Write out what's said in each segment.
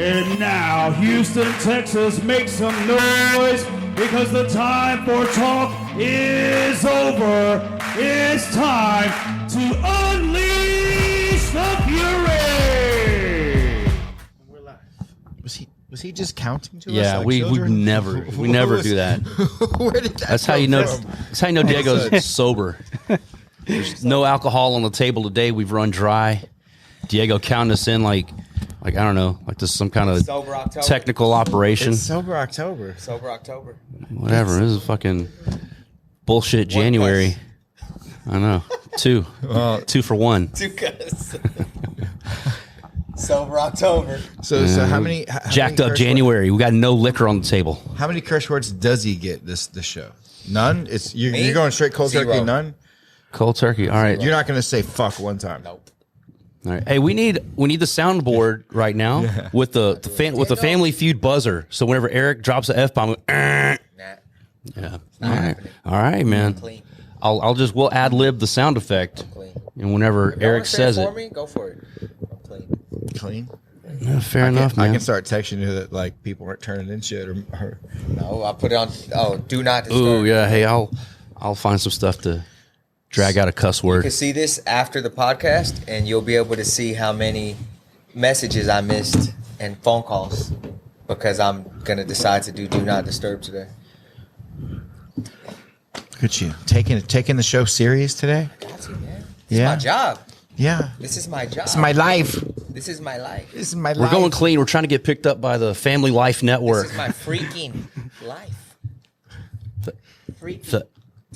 And now, Houston, Texas, make some noise because the time for talk is over. It's time to unleash the fury. We're live. Was he just counting to us? Yeah, like we never do that. Where did that That's how you know. from? That's how you know Diego's sober. There's no alcohol on the table today. We've run dry. Diego counting us in like I don't know, like this is some kind of technical operation. It's sober October. Whatever. This is fucking bullshit. January. I know. Two for one. Two cuts. Sober October. So how many Jacked many up curse January. We got no liquor on the table. Words, how many curse words does he get this show? None. It's Me? you're going straight cold Zero. turkey. None. Cold turkey. All right. You're not going to say fuck one time. Nope. All right. Hey, we need the soundboard right now with the Family Feud buzzer. So whenever Eric drops an F bomb, Nah. yeah. All right, man. Clean. We'll ad lib the sound effect, Clean. and whenever Eric says for it, me, go for it. I'm clean. Clean. yeah, fair enough, I man. can start texting you that like people aren't turning in shit or No, I put it on. Oh, do not disturb. Ooh, yeah. Hey, I'll find some stuff to drag out a cuss You word. can see this after the podcast, and you'll be able to see how many messages I missed and phone calls because I'm gonna decide to do not disturb today. Look at you taking the show serious today. Got to, man. This Yeah. is my job. Yeah. This is my job. It's my life. This is my life. This is my We're life. going clean. We're trying to get picked up by the Family Life Network. This is my freaking life. Freaking. The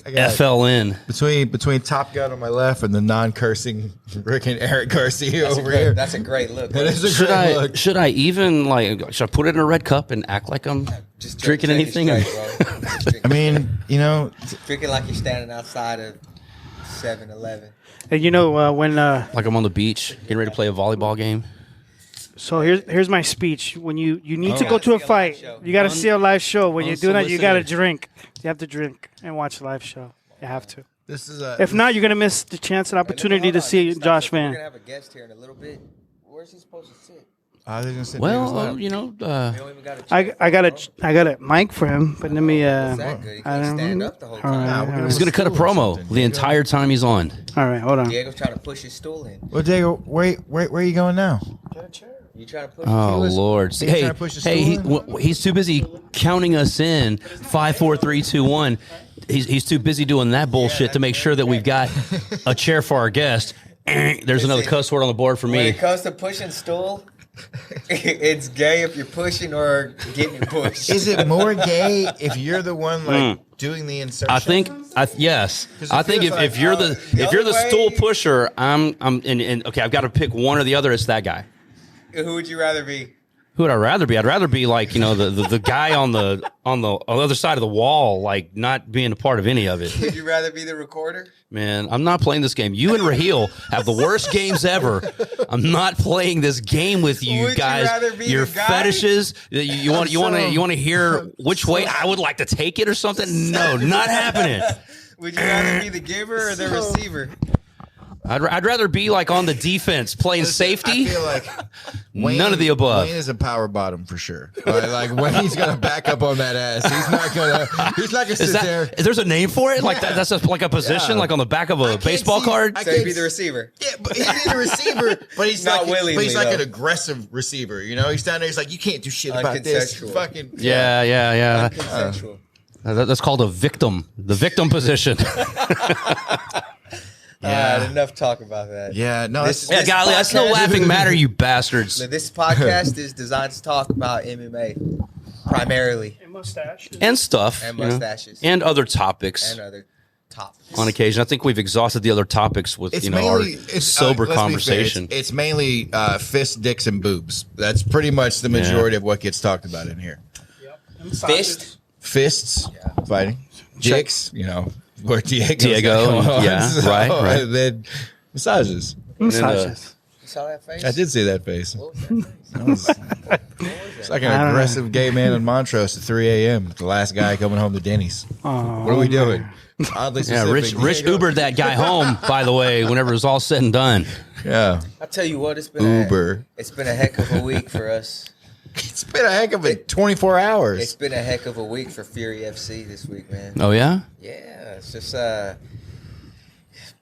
I got FLN. between Top Gun on my left and the non-cursing Rick and Eric Garcia over here. That's a great look. That is a Should great I look. should I even should I put it in a red cup and act like I'm Just drinking drink it anything? straight, bro. Just drink I mean, drinking like you're standing outside of 7-Eleven. And you know when Like I'm on the beach getting ready to play a volleyball game. so here's my speech. When you need to Oh. go to a See a live fight, show. you got to see a live show. When you're doing that, you got to Unsolicited. drink. You have to drink and watch a live show. You have to. this is a. If not, you're gonna miss the chance and opportunity to see Josh We're Van. gonna have a guest here in a little bit. Where's he supposed to sit? they're gonna sit Well, David's lap. you know, We don't even got a chair, I got bro. a mic for him, but let me. Is that good? He I can't don't stand know. up the whole All time. right, all we're right. he's gonna cut a Stool or promo something. the entire time he's on. All right, hold on. Diego's trying to push his stool in. Well, Diego, where are you going now? You trying to push? Oh was- Lord! he See, was hey, trying to push the hey, stool he's too busy counting us in 5, 4, 3, 2, 1. He's too busy doing that bullshit to make sure that we've got a chair for our guest. There's another cuss word on the board for When me. it comes to pushing stool, it's gay if you're pushing or getting pushed. Is it more gay if you're the one like doing the insertion? I think, yes. 'Cause it I think feels if like, you're the the if you're the other stool way- pusher, I'm okay. I've got to pick one or the other. It's that guy. Who would you rather be? Who would I rather be? I'd rather be like the guy on the other side of the wall, like not being a part of any of it. Would you rather be the recorder? Man, I'm not playing this game. You and Raheel have the worst games ever. I'm not playing this game with you Would you guys. rather be Your the guy? fetishes. You want to hear which way I would like to take it or something? No, not happening. Would you rather be the giver or the receiver? I'd rather be like on the defense playing safety. I feel like None of the above. Wayne is a power bottom for sure. Like Wayne's gonna back up on that ass. He's not gonna Is sit there. that, there's a name for it? Like Yeah. that's like a position, Yeah. like on the back of a baseball see- card. I So he'd can't be the s- receiver. Yeah, but he's a receiver, but he's Not like willingly, but he's like though. an aggressive receiver. You know, he's down there. He's like, you can't do shit about this. Unconsensual. Fucking Yeah. Consensual. That's called a victim. The victim position. Enough talk about that. Yeah, no, This- it's- Yeah, golly, that's no podcast- laughing matter, you bastards. Now, this podcast is designed to talk about MMA primarily And mustache. And stuff. and you know, mustaches and other topics and other topics. on occasion. I think we've exhausted the other topics with It's our mainly it's sober let's be fair, conversation. It's mainly fists, dicks, and boobs. That's pretty much the majority of what gets talked about in here. Fist. Fists, fighting, dicks. You know where Diego's Diego, going on. yeah, right. And then massages. Massages. You saw that face? I did see that face. What was that face? That was- it's like an aggressive gay man in Montrose at 3 a.m. The last guy coming home to Denny's. Oh, What are we doing? Oddly Yeah, specific. Rich Diego. Ubered that guy home, by the way, whenever it was all said and done. Yeah. I tell you what, it's been Uber. It's been a heck of a week for us. It's been a heck of a 24 hours. It's been a heck of a week for Fury FC this week, man. Oh yeah. Yeah, it's just a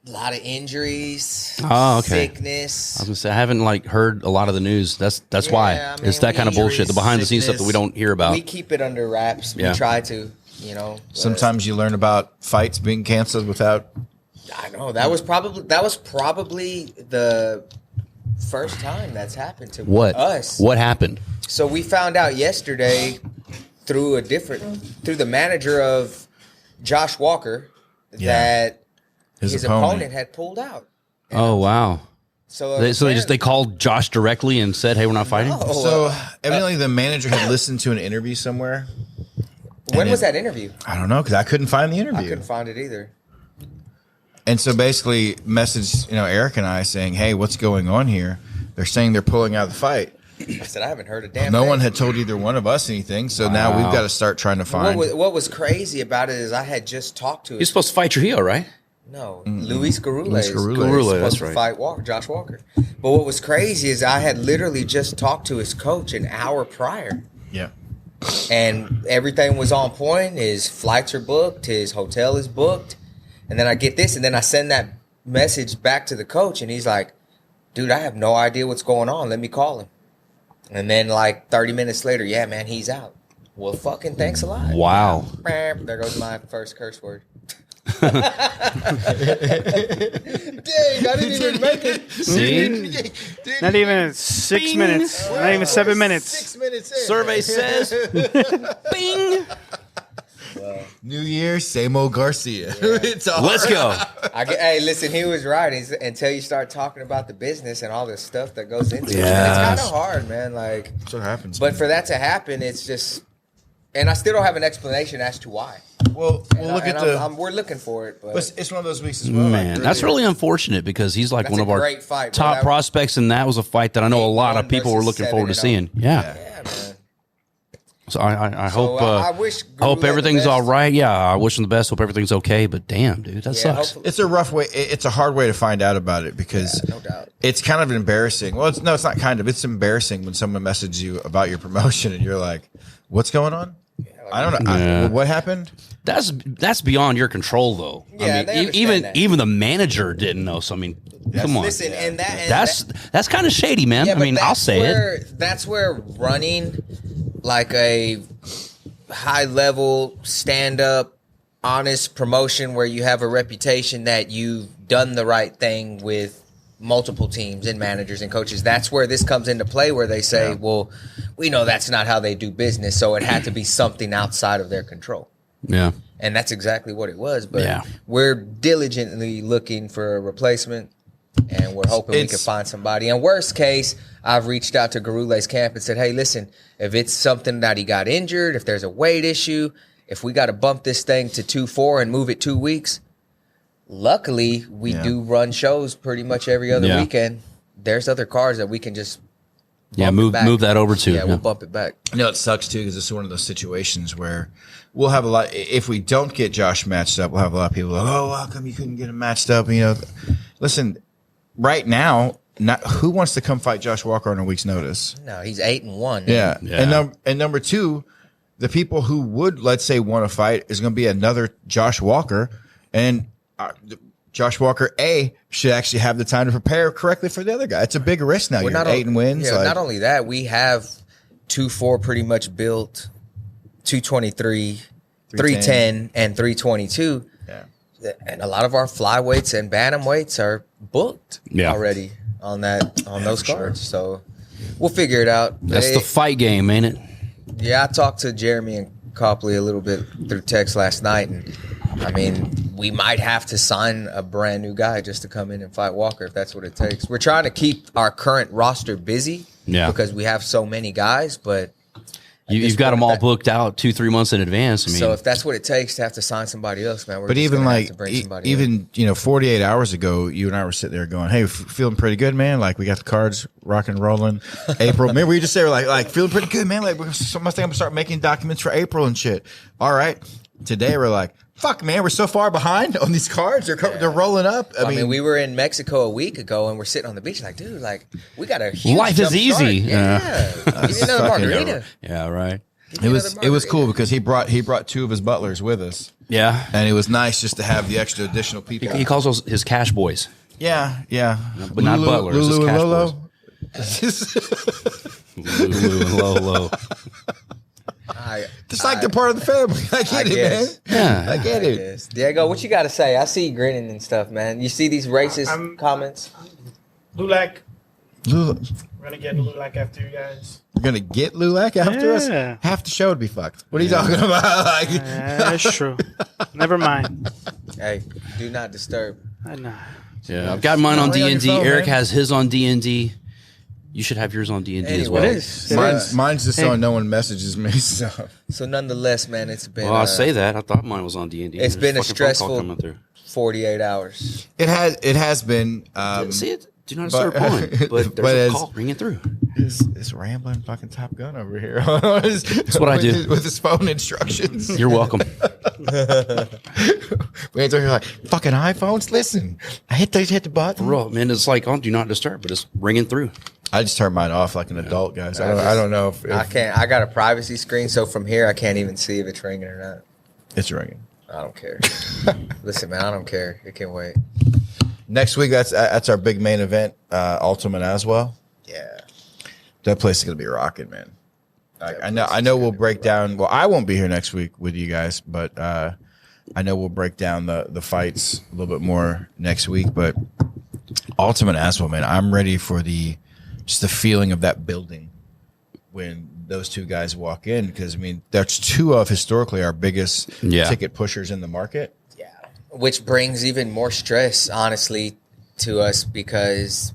lot of injuries. Oh, okay. Sickness. I was gonna say I haven't like heard a lot of the news. That's why I mean, it's that kind of bullshit. The behind the scenes stuff that we don't hear about. We keep it under wraps. Yeah. We try to, you know. Sometimes you learn about fights being canceled without. I know that was probably the first time that's happened to us. What happened? So we found out yesterday through the manager of Josh Walker that his opponent had pulled out. Oh wow. So they called Josh directly and said, "Hey, we're not fighting." No. So evidently the manager had listened to an interview somewhere. When was that interview? I don't know because I couldn't find the I interview. couldn't find it either. And so basically messaged, Eric and I saying, hey, what's going on here? They're saying they're pulling out of the fight. I said I haven't heard a damn No thing. one had told either one of us anything. So now we've got to start trying to find. What was crazy about it is I had just talked to You're supposed to fight Trujillo, right? Luis Garule. Luis is Garule. Garule, supposed that's to right. fight Josh Walker. But what was crazy is I had literally just talked to his coach an hour prior. Yeah. And everything was on point. His flights are booked. His hotel is booked. And then I get this, and then I send that message back to the coach, and he's like, dude, I have no idea what's going on. Let me call him. And then like 30 minutes later, yeah, man, he's out. Well, fucking thanks a lot. Wow. There goes my first curse word. Dang, I didn't even make it. See? Not even 6 minutes. Not even 7 minutes. 6 minutes in. Survey says, "Bing." New Year, same old Garcia. It's all Let's go. Hey, listen, he was right. Until you start talking about the business and all the stuff that goes into it, Yes. it's kind of hard, man. Like, That's what happens. but for that to happen, it's just, and I still don't have an explanation as to why. Well, we'll look at the. We're looking for it, but It's one of those weeks as well. Man, that's really unfortunate because he's like That's one a of our great fight, top bro. prospects, and that was a fight that I know a lot of 8-1 people were versus looking forward to 7-0. seeing. Yeah. yeah, man. So I hope I wish I hope Garule the everything's best. all right. Yeah, I wish him the best. Hope everything's okay. But damn, dude, that Yeah, sucks. hopefully- It's a rough way. It's a hard way to find out about it because no doubt. it's kind of embarrassing. Well, it's not kind of. It's embarrassing when someone messages you about your promotion and you're like, "What's going on?" I don't know. Yeah. What happened? That's beyond your control, though. Yeah, I they mean, understand even that. even the manager didn't know. So I mean, come on, Listen, and that that's kind of shady, man. Yeah, I but mean, I'll say it. That's where running like a high level stand up honest promotion where you have a reputation that you've done the right thing with multiple teams and managers and coaches, that's where this comes into play, where they say, well, we know that's not how they do business, so it had to be something outside of their control. Yeah. And that's exactly what it was. But Yeah. we're diligently looking for a replacement, and we're hoping we can find somebody. And worst case, I've reached out to Garule's camp and said, hey, listen, if it's something that he got injured, if there's a weight issue, if we got to bump this thing to 2-4 and move it 2 weeks, luckily we do run shows pretty much every other weekend. There's other cars that we can just move that over to. Yeah, we'll bump it back. You know, it sucks too because it's one of those situations where we'll have a lot. If we don't get Josh matched up, we'll have a lot of people like, "Oh, how come you couldn't get him matched up?" You know, listen, right now, who wants to come fight Josh Walker on a week's notice? No, he's 8-1. Yeah, Yeah. And number two, the people who would, let's say, want to fight is going to be another Josh Walker, and Josh Walker should actually have the time to prepare correctly for the other guy. It's a big risk now. You're 8 and wins. Yeah, not only that, we have 2-4 pretty much built, 223, 310, and 322. Yeah. And a lot of our flyweights and bantamweights are booked already on those cards. So we'll figure it out. That's the fight game, ain't it? Yeah, I talked to Jeremy and Copley a little bit through text last night, and I mean, we might have to sign a brand new guy just to come in and fight Walker if that's what it takes. We're trying to keep our current roster busy because we have so many guys, but you've got them all booked out 2-3 months in advance. I mean, so if that's what it takes to have to sign somebody else, man, But even like, even 48 hours ago, you and I were sitting there going, "Hey, feeling pretty good, man. Like we got the cards rocking and rolling. April, remember we just say we're like feeling pretty good, man. Like we must think I'm gonna start making documents for April and shit. All right, today we're like, fuck, man, we're so far behind on these cards. They're rolling up. I mean, we were in Mexico a week ago, and we're sitting on the beach like, dude, like we got a huge Life is jump easy. start. Yeah, give me another margarita. Yeah, right. It was cool because he brought two of his butlers with us. Yeah. And it was nice just to have the extra additional people. He calls those his cash boys. Yeah. But not butlers, Lulu just and cash Lolo. Lulu and Lolo. It's like they're part of the family. I get it, guess. man. Yeah. I get it. Yes. Diego, what you got to say? I see you grinning and stuff, man. You see these racist comments? Lulac. Lulu, We're gonna get Lulac after you guys. you're gonna get Lulac after us? Yeah. Half the show would be fucked. What are you talking about? Like, That's true. Never mind. Hey, do not disturb. I know. Yeah, I've got mine on Only on your D&D. phone, Eric man. has his on D&D. You should have yours on D&D as well. Anyway. It is. mine's just Hey. so no one messages me. So So nonetheless, man, it's been Well, I'll say that. I thought mine was on D&D. It's been a There's fucking phone call stressful coming through. 48 hours. it has been. See it? Do not but- disturb on. But but there's as- a call ringing through. This rambling fucking Top Gun over here. That's what I do. with his phone instructions. You're welcome. We ain't talking like fucking iPhones. Listen, I hit the button. Bro, man, it's like on do not disturb, but it's ringing through. I just turned mine off like an adult, guys. I don't know if I can't. I got a privacy screen, so from here I can't even see if it's ringing or not. it's ringing. I don't care. Listen, man, I don't care. It can wait. Next week, that's our big main event, Ultimate as well. Yeah. That place is gonna be rocking, man. Like, I know we'll break down. Well, I won't be here next week with you guys, but I know we'll break down the fights a little bit more next week. But Ultimate as well, man. I'm ready for just the feeling of that building when those two guys walk in, because I mean that's two of historically our biggest ticket pushers in the market. Yeah. Which brings even more stress, honestly, to us because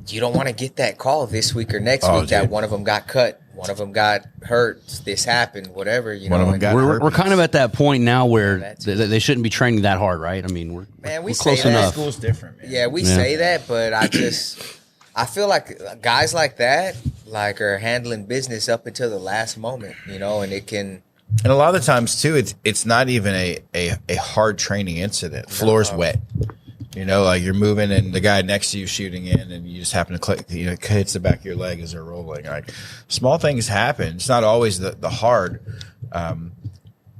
you don't want to get that call this week or next week that one of them got cut, one of them got hurt, this happened, whatever. You One know, of them got We're herpes. kind of at that point now where that's- they shouldn't be training that hard, right? I mean, we're we say close that. enough. School's different, man. Yeah, we say that, but I feel like guys like that are handling business up until the last moment, you know, and it can. And a lot of the times too, it's not even a hard training incident. Floor's wet. You know, like you're moving and the guy next to you shooting in, and you just happen to click. You know, it hits the back of your leg as they're rolling. Like small things happen. It's not always the hard,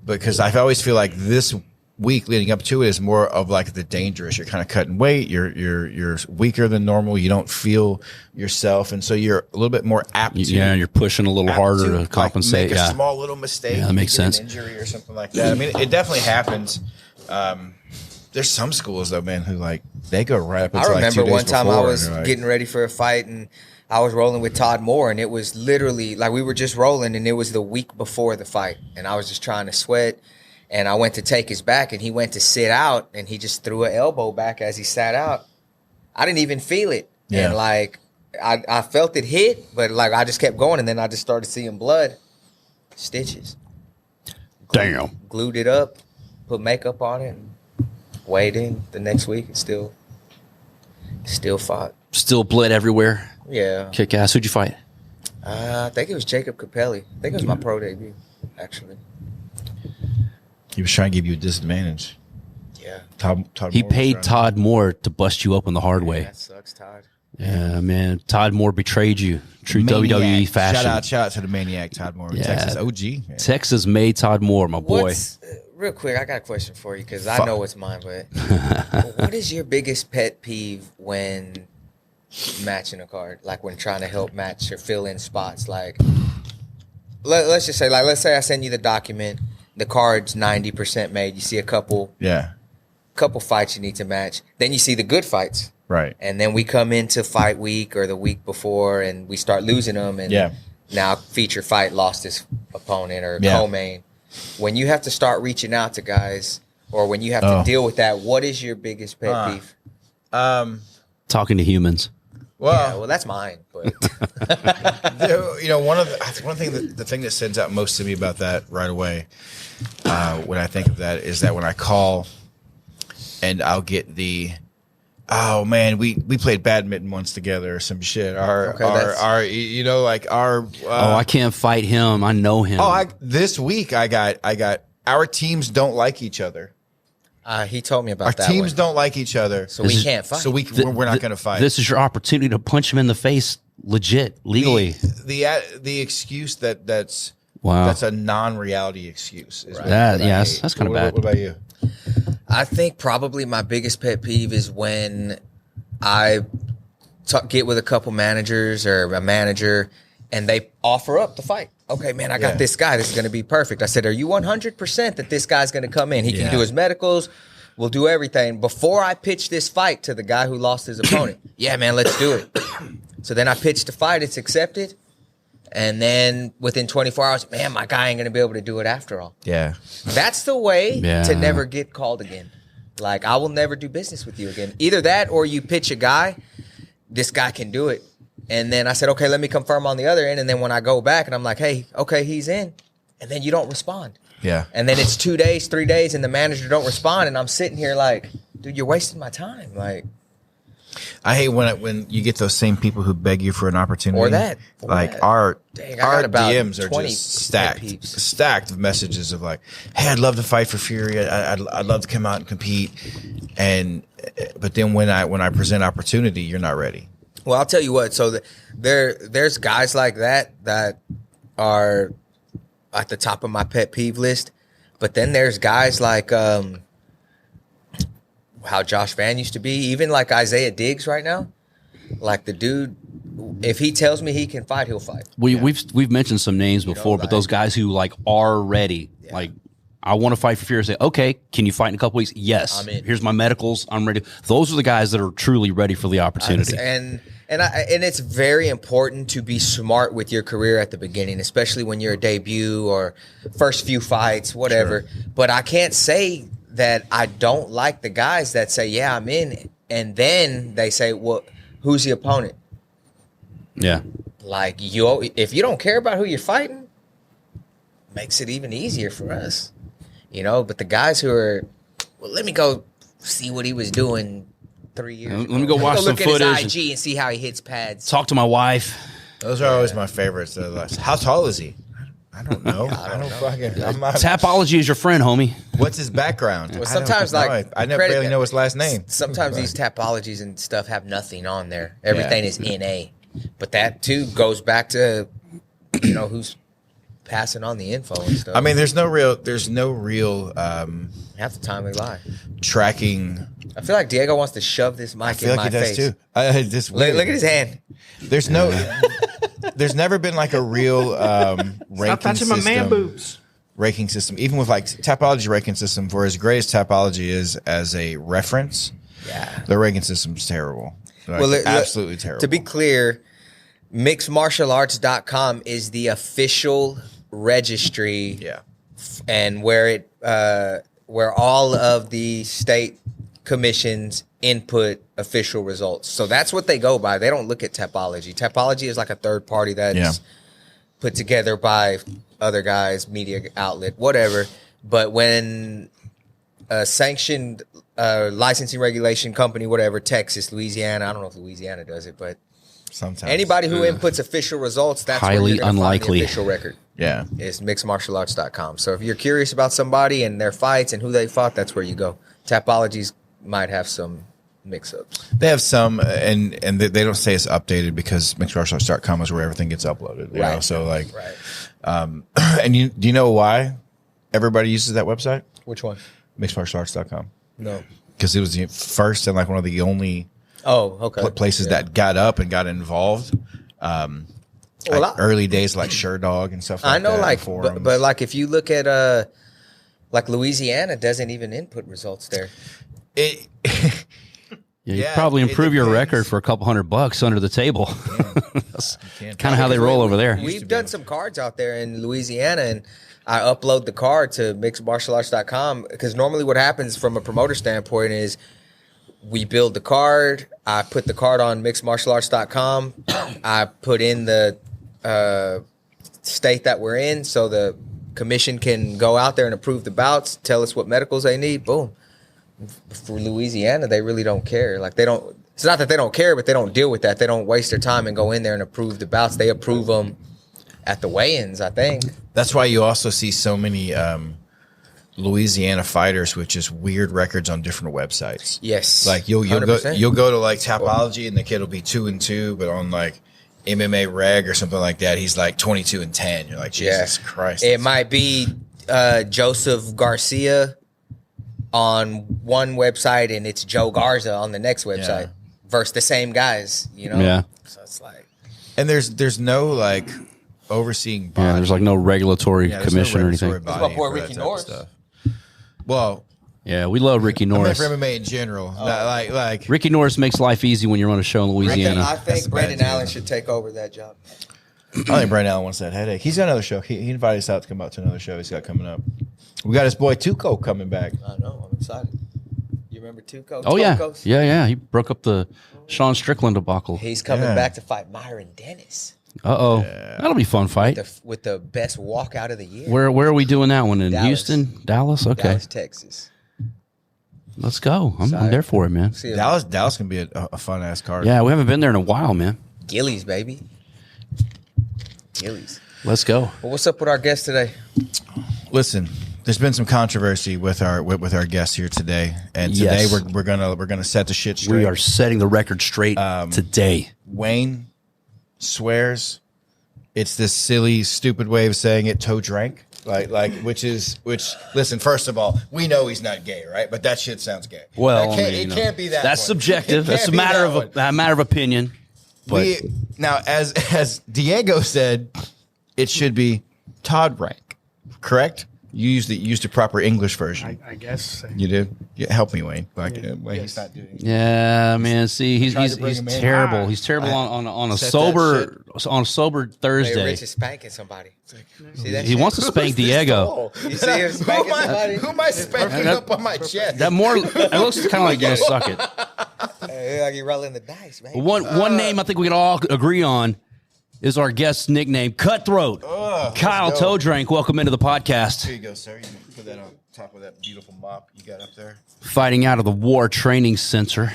because I always feel like this week leading up to it is more of like the dangerous. You're kind of cutting weight. You're weaker than normal. You don't feel yourself, and so you're a little bit more apt to. Yeah, you're pushing a little apt harder to like, compensate. make a Yeah. small little mistake. Yeah, that you makes get an sense. injury or something like that. I mean, it definitely happens. There's some schools though, man, who like they go right up. I Until remember like 2 days one time I before, was and they're like, getting ready for a fight and I was rolling with Todd Moore, and it was literally like we were just rolling, and it was the week before the fight, and I was just trying to sweat, and I went to take his back, and he went to sit out, and he just threw an elbow back as he sat out. I didn't even feel it, Yeah. and like I felt it hit, but like I just kept going, and then I just started seeing blood, stitches. Damn. Glued it up, put makeup on it, and weighed in the next week, and still fought. Still bled everywhere. Yeah. Kick ass. Who'd you fight? I think it was Jacob Capelli. I think it was my pro debut, actually. he was trying to give you a disadvantage. Yeah. Todd He Moore was paid trying Todd Moore to bust you open the hard way. That sucks, Todd. Yeah, man. Todd Moore betrayed you. True Maniac. WWE fashion. Shout out to the Maniac Todd Moore, Yeah. Texas OG. man. Texas made Todd Moore, my boy. What's, real quick, I got a question for you because I know what's mine, but what is your biggest pet peeve when matching a card? Like when trying to help match or fill in spots? Like, let's just say, like, let's say I send you the document, the card's 90% made. You see a couple fights you need to match. Then you see the good fights. Right. And then we come into fight week or the week before and we start losing them. And now feature fight lost his opponent or co-main. When you have to start reaching out to guys or when you have to deal with that, what is your biggest pet peeve? Talking to humans. Well, Yeah, well, that's mine. But you know, the thing that stands out most to me about that right away, when I think of that, is that when I call and I'll get the, oh man, we played badminton once together or some shit. Our you know, like our. I can't fight him. I know him. This week I got our teams don't like each other. He told me about Our that. teams one. don't like each other, So we can't fight. So we're not going to fight. This is your opportunity to punch him in the face, legit, legally. The excuse that's Wow. that's a non-reality excuse. Is That's kind of bad. What about you? I think probably my biggest pet peeve is when I get with a couple managers or a manager and they offer up the fight. Okay, man, I got this guy. This is going to be perfect. I said, are you 100% that this guy's going to come in? He can do his medicals. We'll do everything. Before I pitch this fight to the guy who lost his opponent, yeah, man, let's do it. So then I pitched the fight. It's accepted. And then within 24 hours, man, my guy ain't going to be able to do it after all. Yeah. That's the way Yeah. to never get called again. Like, I will never do business with you again. Either that or you pitch a guy, this guy can do it. And then I said, okay, let me confirm on the other end. And then when I go back and I'm like, hey, okay, he's in. And then you don't respond. Yeah. And then it's 2 days, 3 days, and the manager don't respond. And I'm sitting here like, dude, you're wasting my time. Like, I hate when you get those same people who beg you for an opportunity. Or that. Our Dang, I got our about DMs are 20 just pet peeves. stacked of messages of like, hey, I'd love to fight for Fury. I'd love to come out and compete. But then when I present opportunity, you're not ready. well, I'll tell you what. So there's guys like that are at the top of my pet peeve list. But then there's guys like how Josh Van used to be, even like Isaiah Diggs right now. Like the dude, if he tells me he can fight, he'll fight. We've mentioned some names before, but those guys who like are ready, like I want to fight for Fury. Say, okay, can you fight in a couple weeks? Yes. I'm in. Here's my medicals. I'm ready. Those are the guys that are truly ready for the opportunity. And it's very important to be smart with your career at the beginning, especially when you're a debut or first few fights, whatever. Sure. But I can't say that I don't like the guys that say, yeah, I'm in. And then they say, well, who's the opponent? Yeah. Like, if you don't care about who you're fighting, makes it even easier for us. You know, but the guys who are, well, let me go see what he was doing 3 years ago. Let me go watch some footage. Look at his IG and see how he hits pads. Talk to my wife. Those are always my favorites. They're like, how tall is he? I don't know. I don't fucking. I'm not, Tapology is your friend, homie. what's his background? Well, sometimes I barely know his last name. Sometimes these tapologies and stuff have nothing on there. Everything is NA. But that too goes back to, who's passing on the info and stuff. I mean, there's no real half the time they lie. tracking. I feel like Diego wants to shove this mic I feel in like my he face. does too. Just Look at his hand. There's there's never been like a real ranking Stop touching my man system. boobs. Ranking system, even with like Tapology ranking system, for as great as Tapology is as a reference, the ranking system's terrible. Like, absolutely terrible. To be clear, mixedmartialarts.com is the official registry. Yeah. And where all of the state commissions input official results. So that's what they go by. They don't look at Tapology. Tapology is like a third party that's put together by other guys, media outlet, whatever. But when a sanctioned licensing regulation company, whatever, Texas, Louisiana, I don't know if Louisiana does it, but Sometimes anybody who inputs official results, that's where Highly you're going to find the unlikely. official record. Yeah. Is mixedmartialarts.com. So if you're curious about somebody and their fights and who they fought, that's where you go. Tapologies might have some mix-ups. They have some, and they don't say it's updated because mixedmartialarts.com is where everything gets uploaded. You know? So like, and do you know why everybody uses that website? Which one? Mixedmartialarts.com. No. Because it was the first and like one of the only places that got up and got involved. Early days like SureDog and stuff like that. I know, that, like, forums. but like if you look at like Louisiana doesn't even input results there. It, You probably improve your record for a couple $100 under the table. That's kind of how they roll over there. We've done some cards out there in Louisiana, and I upload the card to mixedmartialarts.com because normally what happens from a promoter standpoint is we build the card. I put the card on mixedmartialarts.com. I put in the state that we're in so the commission can go out there and approve the bouts, tell us what medicals they need. Boom. For Louisiana, they really don't care. Like they don't. It's not that they don't care, but they don't deal with that. They don't waste their time and go in there and approve the bouts. They approve them at the weigh-ins, I think. That's why you also see so many Louisiana fighters with just weird records on different websites. Yes. Like you'll 100%. you'll go to like Tapology and the kid will be 2-2, but on like MMA Reg or something like that, he's like 22-10. You're like, Jesus Christ. It might be Joseph Garcia on one website and it's Joe Garza on the next website versus the same guys, you know? Yeah. So it's like. And there's no like overseeing body. Yeah, there's like no regulatory Yeah, there's commission no or regulatory anything. body That's my boy for that Ricky type of Norris. stuff. Well, Yeah, we love Ricky I mean Norris. for MMA in general, not like Ricky Norris makes life easy when you run a show in Louisiana. I That's think a Brandon bad Allen deal. should take over that job. I think Brian Allen wants that headache. He's got another show. He invited us out to come out to another show he's got coming up. We got his boy Tuco coming back. I know. I'm excited. You remember Tuco? Oh yeah, Tuco's? yeah. He broke up the Sean Strickland debacle. He's coming Yeah. back to fight Myron Dennis That'll be a fun fight. with the best walkout of the year. Where are we doing that one in Dallas. Houston, Dallas? Okay, Dallas, Texas. let's go. I'm there for it, man. See you. Dallas can be a fun ass card. Yeah, we haven't been there in a while, man. Gillies, baby. Gillies. Let's go. Well, what's up with our guest today? Listen, there's been some controversy with our guests here today, and today Yes. we're gonna set the shit straight. We are setting the record straight today. Wayne swears it's this silly, stupid way of saying it. Todrank, which. Listen, first of all, we know he's not gay, right? But that shit sounds gay. Well, it can't be that. That's one. subjective. It That's a can't be matter that of one. a matter of opinion. But Now, as Diego said, it should be Todrank, correct? You used the proper English version. I guess. You did. Yeah, help me, Wayne. He's not doing. yeah, man. See, he's Tried to bring him in. terrible. He's terrible on a Set sober Hey, Thursday. Rich is spanking somebody. See that He shit? wants to spank Diego. You see him spanking somebody? Who am I spanking up on my chest? That more it looks kind of like you suck it. Hey, like you rolling the dice, man. One name I think we can all agree on is our guest's nickname, Cutthroat. Kyle let's go. Todrank, welcome into the podcast. Here you go, sir. You can put that on top of that beautiful mop you got up there. Fighting out of the War Training Center.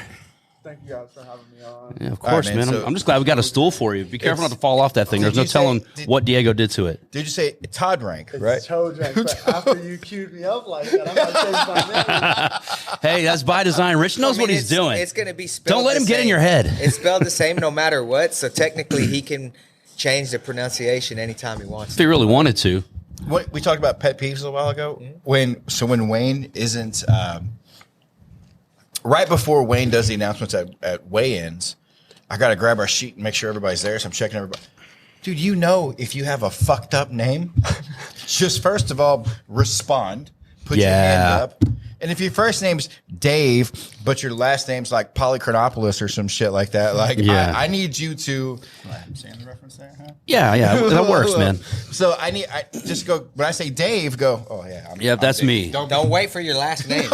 Thank you guys for having me on. Yeah, of course, man, man. so- I'm just glad we got a stool for you. Be careful not to fall off that thing. Did There's no you say- telling did- what Diego did to it. Did you say Todrank, It's right? Todrank, but after you queued me up like that, I'm going to change my name. Hey, that's by design. Rich knows I mean, what he's doing. It's going to be spelled Don't let the him get in same. your head. It's spelled the same no matter what, so technically he can change the pronunciation anytime he wants If to. he really wanted to. What we talked about pet peeves a while ago. When Wayne isn't right before Wayne does the announcements at weigh-ins, I got to grab our sheet and make sure everybody's there. So I'm checking everybody. Dude, you know if you have a fucked up name, just first of all respond, put your hand up, and if your first name's Dave but your last name's like Polychronopoulos or some shit like that, like Yeah. I need you to. I'm saying the reference there, huh? Yeah, that works, man. So I just go when I say Dave, go. Oh yeah, Yep, that's Dave. me. Don't wait for your last name.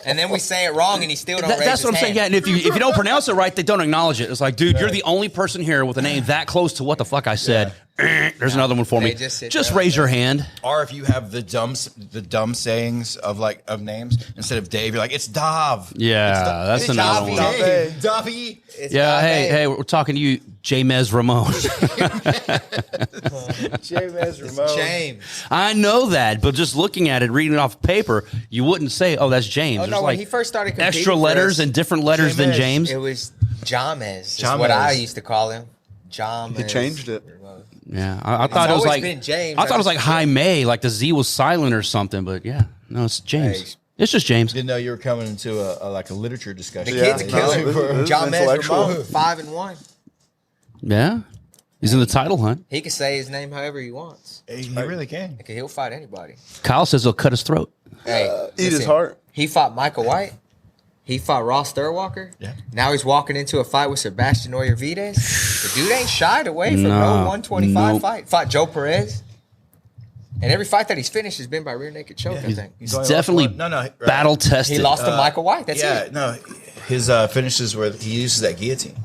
And then we say it wrong and he still don't raise That's his what I'm saying. hand. Yeah, and if you don't pronounce it right, they don't acknowledge it. It's like, dude, you're the only person here with a name that close to what the fuck I said. There's another one for me. They just sit Just down. raise your hand. Or if you have the dumb sayings of names instead of Dave, you're like it's Dav. Yeah, that's It's another one. Davey. It's Yeah, not hey, Dave. hey, we're talking to you, Jamez Ramon. James It's James. I know that, but just looking at it, reading it off paper, you wouldn't say, "Oh, that's James." Oh, There's no, when like he first started competing extra for letters us, and different letters than Jamez. James. It was Jamez. Is Jamez. what I used to call him. Jamez. He changed it. Yeah, I thought it was always like been James. I thought it was I like just- Jaime, like the Z was silent or something. But yeah, no, it's James. Hey. It's just James. Didn't know you were coming into a literature The discussion. kid's a Yeah, killer. no, this is Jamez intellectual. Ramon, 5-1. Yeah, he's in the title hunt. He can say his name however he wants. He really can. He'll fight anybody. Kyle says he'll cut his throat. Hey, Eat his listen, heart. He fought Michael White. He fought Ross Thurwalker. Yeah. Now he's walking into a fight with Sebastian Oyervides. The dude ain't shied away from no Nah, 125 nope. fight. Fought Joe Perez. And every fight that he's finished has been by rear naked choke, I think. He's definitely battle tested. He lost to Michael White. That's Yeah, it. no, his finishes where he uses that guillotine.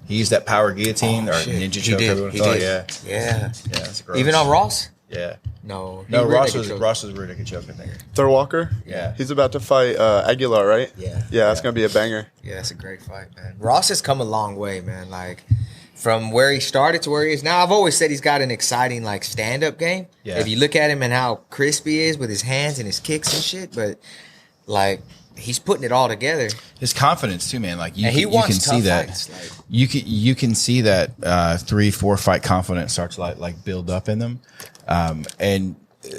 He used that power guillotine or Oh, shit. ninja He choke. did. Everyone He thought, did. yeah, Yeah. that's gross. Even on Ross? yeah. No. No, rear Ross naked was choke. rear naked choke. I think. Thurwalker? Yeah. He's about to fight Aguilar, right? Yeah. Yeah, that's going to be a banger. Yeah, that's a great fight, man. Ross has come a long way, man. Like, from where he started to where he is now. I've always said he's got an exciting like stand-up game. Yeah. If you look at him and how crisp he is with his hands and his kicks and shit, but like he's putting it all together. His confidence too, man. Like you, And he you wants can see tough that. fights, like- You can see that 3-4 fight confidence starts to like build up in them, and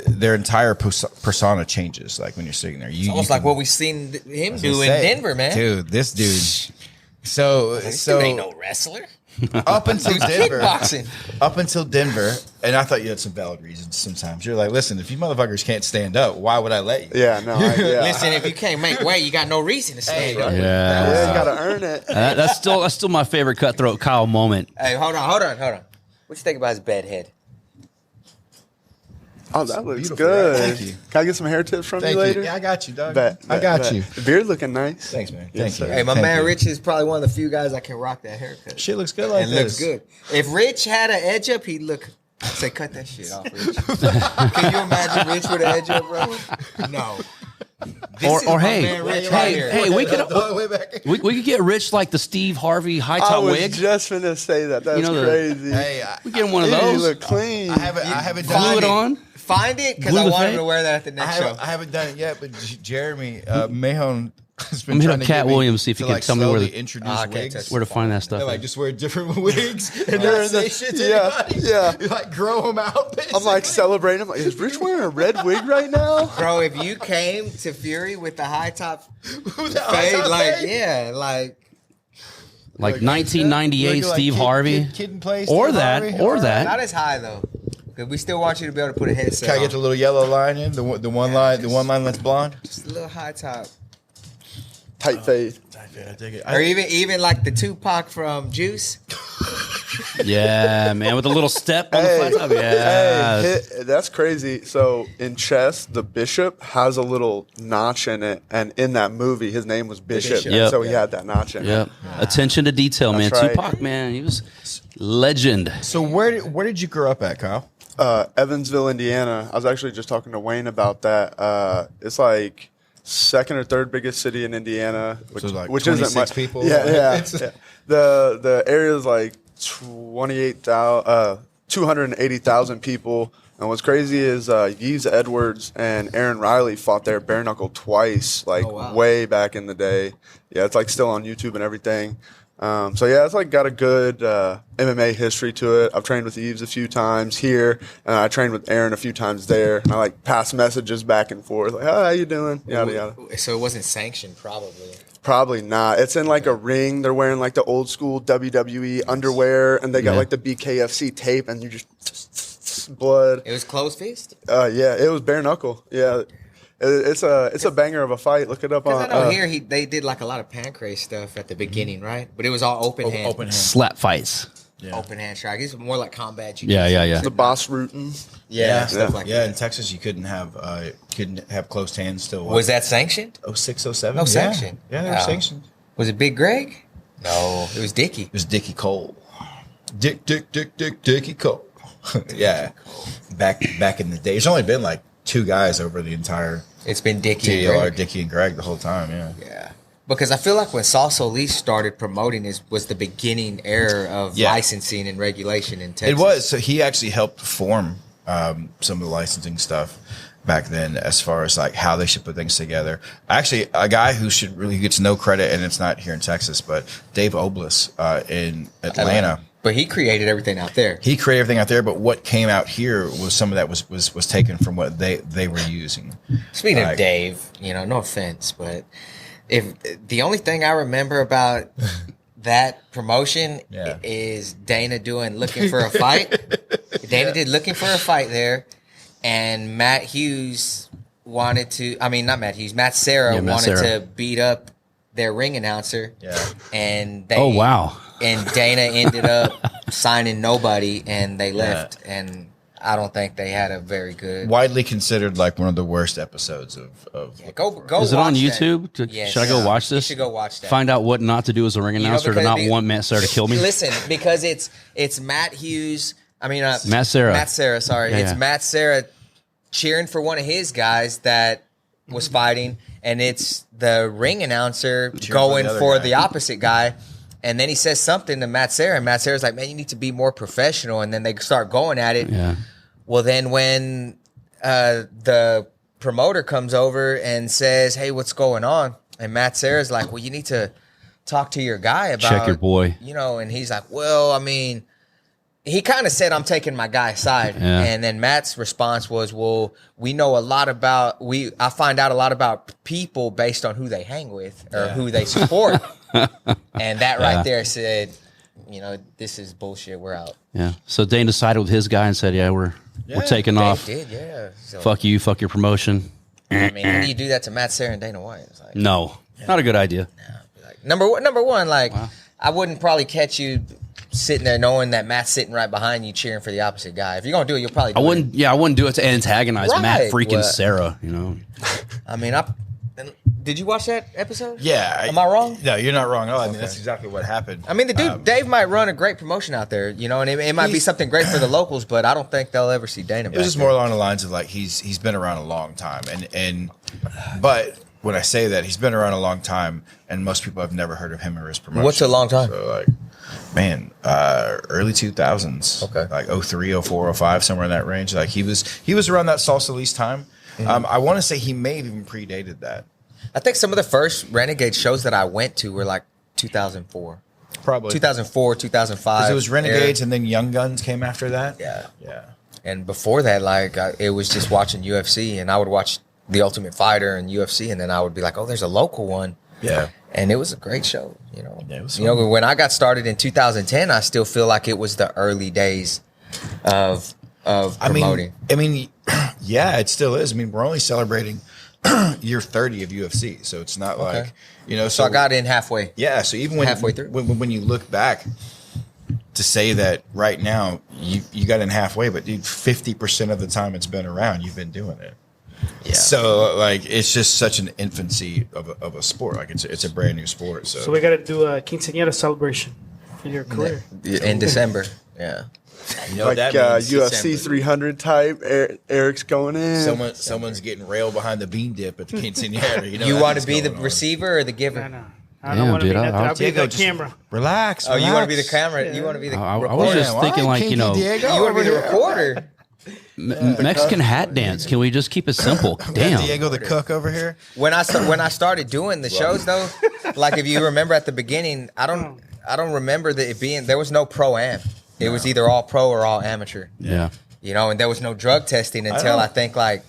their entire persona changes. Like when you're sitting there, It's almost like what we've seen him do in Denver, man. Dude, this dude. So This dude ain't no wrestler. up until Denver, Kickboxing. up until Denver, and I thought you had some valid reasons. Sometimes you're like, listen, if you motherfuckers can't stand up, why would I let you? Yeah, no. Yeah. Listen, if you can't make weight, you got no reason to stand up. Yeah, you gotta earn it. That's still my favorite Cutthroat Kyle moment. Hey, hold on. What you think about his bed head? Oh, that looks Beautiful, good. right? Thank you. Can I get some hair tips from Thank you later? you. Yeah, I got you, dog. Bet, I got bet. you. The beard looking nice. Thanks, man. Yes, Thank you. sir. Hey, my Thank man you. Rich is probably one of the few guys that can rock that haircut. Shit looks good like It this. looks good. If Rich had an edge up, he'd look. I'd say, cut that shit off, Rich. Can you imagine Rich with an edge up, bro? No. This is Or my hey, man Rich right here. hey, we could Way back. we could get Rich like the Steve Harvey high I top was wig. just finna say that. That's You know the- crazy. Hey, We get him one of Dude, you those. look clean. I haven't Glue done it on. Find it because Glue I the want him fade? to wear that at the next show. I haven't done it yet, but Jeremy Mahone has been I'm gonna hit trying up to Cat get me Williams, see if he to, can like, tell me where slowly the- introduce I can't wigs. touch Where to find that stuff? They like just wear different wigs and They're they're in the- say shit to yeah, anybody. yeah. You like grow them out. I'm like basically. celebrating. I'm like, is Rich wearing a red wig right now? Bro, if you came to Fury with the high top With the high fade, top like, fade. yeah, like, Like 1998 Like Steve Harvey. Kid and play Or Steve that, Harvey. or All that. not as high, though. Because we still want you to be able to put a headset Can I on. get the little yellow line in? The one line that's blonde? Just a little high top. Tight fade. I dig it. Or even like the Tupac from Juice. Yeah, man, with a little step on the flat top. Yeah. That's crazy. So in chess, the bishop has a little notch in it, and in that movie, his name was Bishop, Bishop. Yep. so he had that notch in Yep. it. Attention to detail, man. That's right. Tupac, man, he was legend. So where did you grow up at, Kyle? Evansville, Indiana. I was actually just talking to Wayne about that. It's like second or third biggest city in Indiana, which, So like which isn't 26 much. people? Yeah, yeah. It's- yeah. The area is like 280,000 people. And what's crazy is Yves Edwards and Aaron Riley fought there bare knuckle twice, like way back in the day. Yeah, it's like still on YouTube and everything. So yeah, it's like got a good MMA history to it. I've trained with Yves a few times here, and I trained with Aaron a few times there. And I like pass messages back and forth, like, "Oh, how you doing?" Yada yada. So it wasn't sanctioned, probably. Probably not. It's in like a ring. They're wearing like the old school WWE underwear, and they got like the BKFC tape, and you just blood. It was closed fist? Yeah, it was bare knuckle. Yeah, it's a banger of a fight. Look it up Because on. I know here they did like a lot of pancrase stuff at the beginning, right? But it was all open hand. Open hand. Slap fights. Open hand strike. It's more like combat jiu-jitsu. Yeah. the boss rooting. Yeah, stuff like Yeah, that. in Texas you couldn't have closed hands still. Was that sanctioned? 06, 07? No Yeah. sanction. Yeah, they were Wow. sanctioned. Was it Big Greg? No, it was Dickie. It was Dickie Cole. Dickie Cole. Yeah. Back in the day. There's only been like two guys over the entire It's been Dickie and TLR, Greg. Dickie and Greg the whole time, yeah. Yeah. Because I feel like when Sauce Solis started promoting this was the beginning era of Yeah. licensing and regulation in Texas. It was. So he actually helped form some of the licensing stuff back then as far as like how they should put things together. Actually, a guy who gets no credit, and it's not here in Texas, but Dave Oblis in Atlanta. But he created everything out there. He created everything out there, but what came out here was some of that was taken from what they were using. Speaking Like- of Dave, no offense, but if the only thing I remember about that promotion Yeah. is Dana doing Looking for a Fight. Dana did Looking for a Fight there, and Matt Hughes Matt Serra Yeah, Matt wanted Serra. to beat up their ring announcer. Yeah. And they Oh, wow. And Dana ended up signing nobody, and they left. And I don't think they had a very good. Widely considered like one of the worst episodes of Go. Is it on watch that. YouTube? Yes. Should I go watch You this? should go watch that. Find out what not to do as a ring announcer to because not want Matt Serra to kill me. Listen, because it's Matt Hughes. Matt Serra. Matt Serra. Sorry, Yeah, it's yeah. Matt Serra cheering for one of his guys that was fighting, and it's the ring announcer for going the other for guy. the opposite guy. And then he says something to Matt Serra, and Matt Serra's like, man, you need to be more professional. And then they start going at it. Yeah. Well, then when the promoter comes over and says, hey, what's going on? And Matt Serra's like, well, you need to talk to your guy about. Check your boy. You know, and he's like, well, I mean, he kind of said, I'm taking my guy's side. Yeah. And then Matt's response was, well, we know a lot about, I find out a lot about people based on who they hang with or who they support. And that right there said, you know, this is bullshit. We're out. Yeah. So Dana sided with his guy and said, yeah, we're taking They off. did, yeah. So, Fuck you. Fuck your promotion. I mean, how do you do that to Matt Serra and Dana White? It's like, No, not a good idea. like number one, like I wouldn't probably catch you sitting there knowing that Matt's sitting right behind you cheering for the opposite guy. If you're gonna do it, you'll probably do it. I wouldn't do it to antagonize Right. Matt freaking Well- Sarah, you know. I mean, did you watch that episode? Yeah. Am I wrong? No, you're not wrong at all. I mean, that's exactly what happened. I mean, the dude, Dave might run a great promotion out there, you know, and it might be something great for the locals, but I don't think they'll ever see Dana back It was just there. more along the lines of like he's been around a long time, but when I say that he's been around a long time, and most people have never heard of him or his promotion. What's a long time? So like, man, early 2000s, Okay. like 03, 04, 05, somewhere in that range. Like he was around that Salsa Lease time. I want to say he may have even predated that. I think some of the first Renegade shows that I went to were like 2004. Probably 2004, 2005. 'Cause it was Renegades, era. and then Young Guns came after that. Yeah. Yeah. And before that, like, it was just watching UFC, and I would watch The Ultimate Fighter and UFC, and then I would be like, oh, there's a local one. Yeah. And it was a great show, you know. Yeah, it was you know, when I got started in 2010, I still feel like it was the early days of promoting. I mean, yeah, it still is. I mean, we're only celebrating year 30 of UFC, so it's not like, you know. So I got in halfway. Yeah, so even when Halfway through. when you look back to say that right now you got in halfway, but dude, 50% of the time it's been around, you've been doing it. Yeah. So like it's just such an infancy of a sport. Like it's a brand new sport. So we got to do a quinceañera celebration for your career. In December. Yeah. you know Like what that means? UFC 300 type. Eric's going in. Someone's getting railed behind the bean dip at the quinceanera. You know You that's want to what's be the going on. receiver or the giver? No. I Damn, don't want to dude, be that. I'll I'll be Diego, the just camera. Relax. Oh, you want to be the relax. camera? You want to be the I was reporter? just thinking, like, you know, Diego You want to be the over here. reporter? Mexican hat dance. Can we just keep it simple? Damn. Diego the cook over here. When I started doing the shows though, like if you remember at the beginning, I don't remember that it being there was no pro am. It was either all pro or all amateur. Yeah. You know, and there was no drug testing until I think like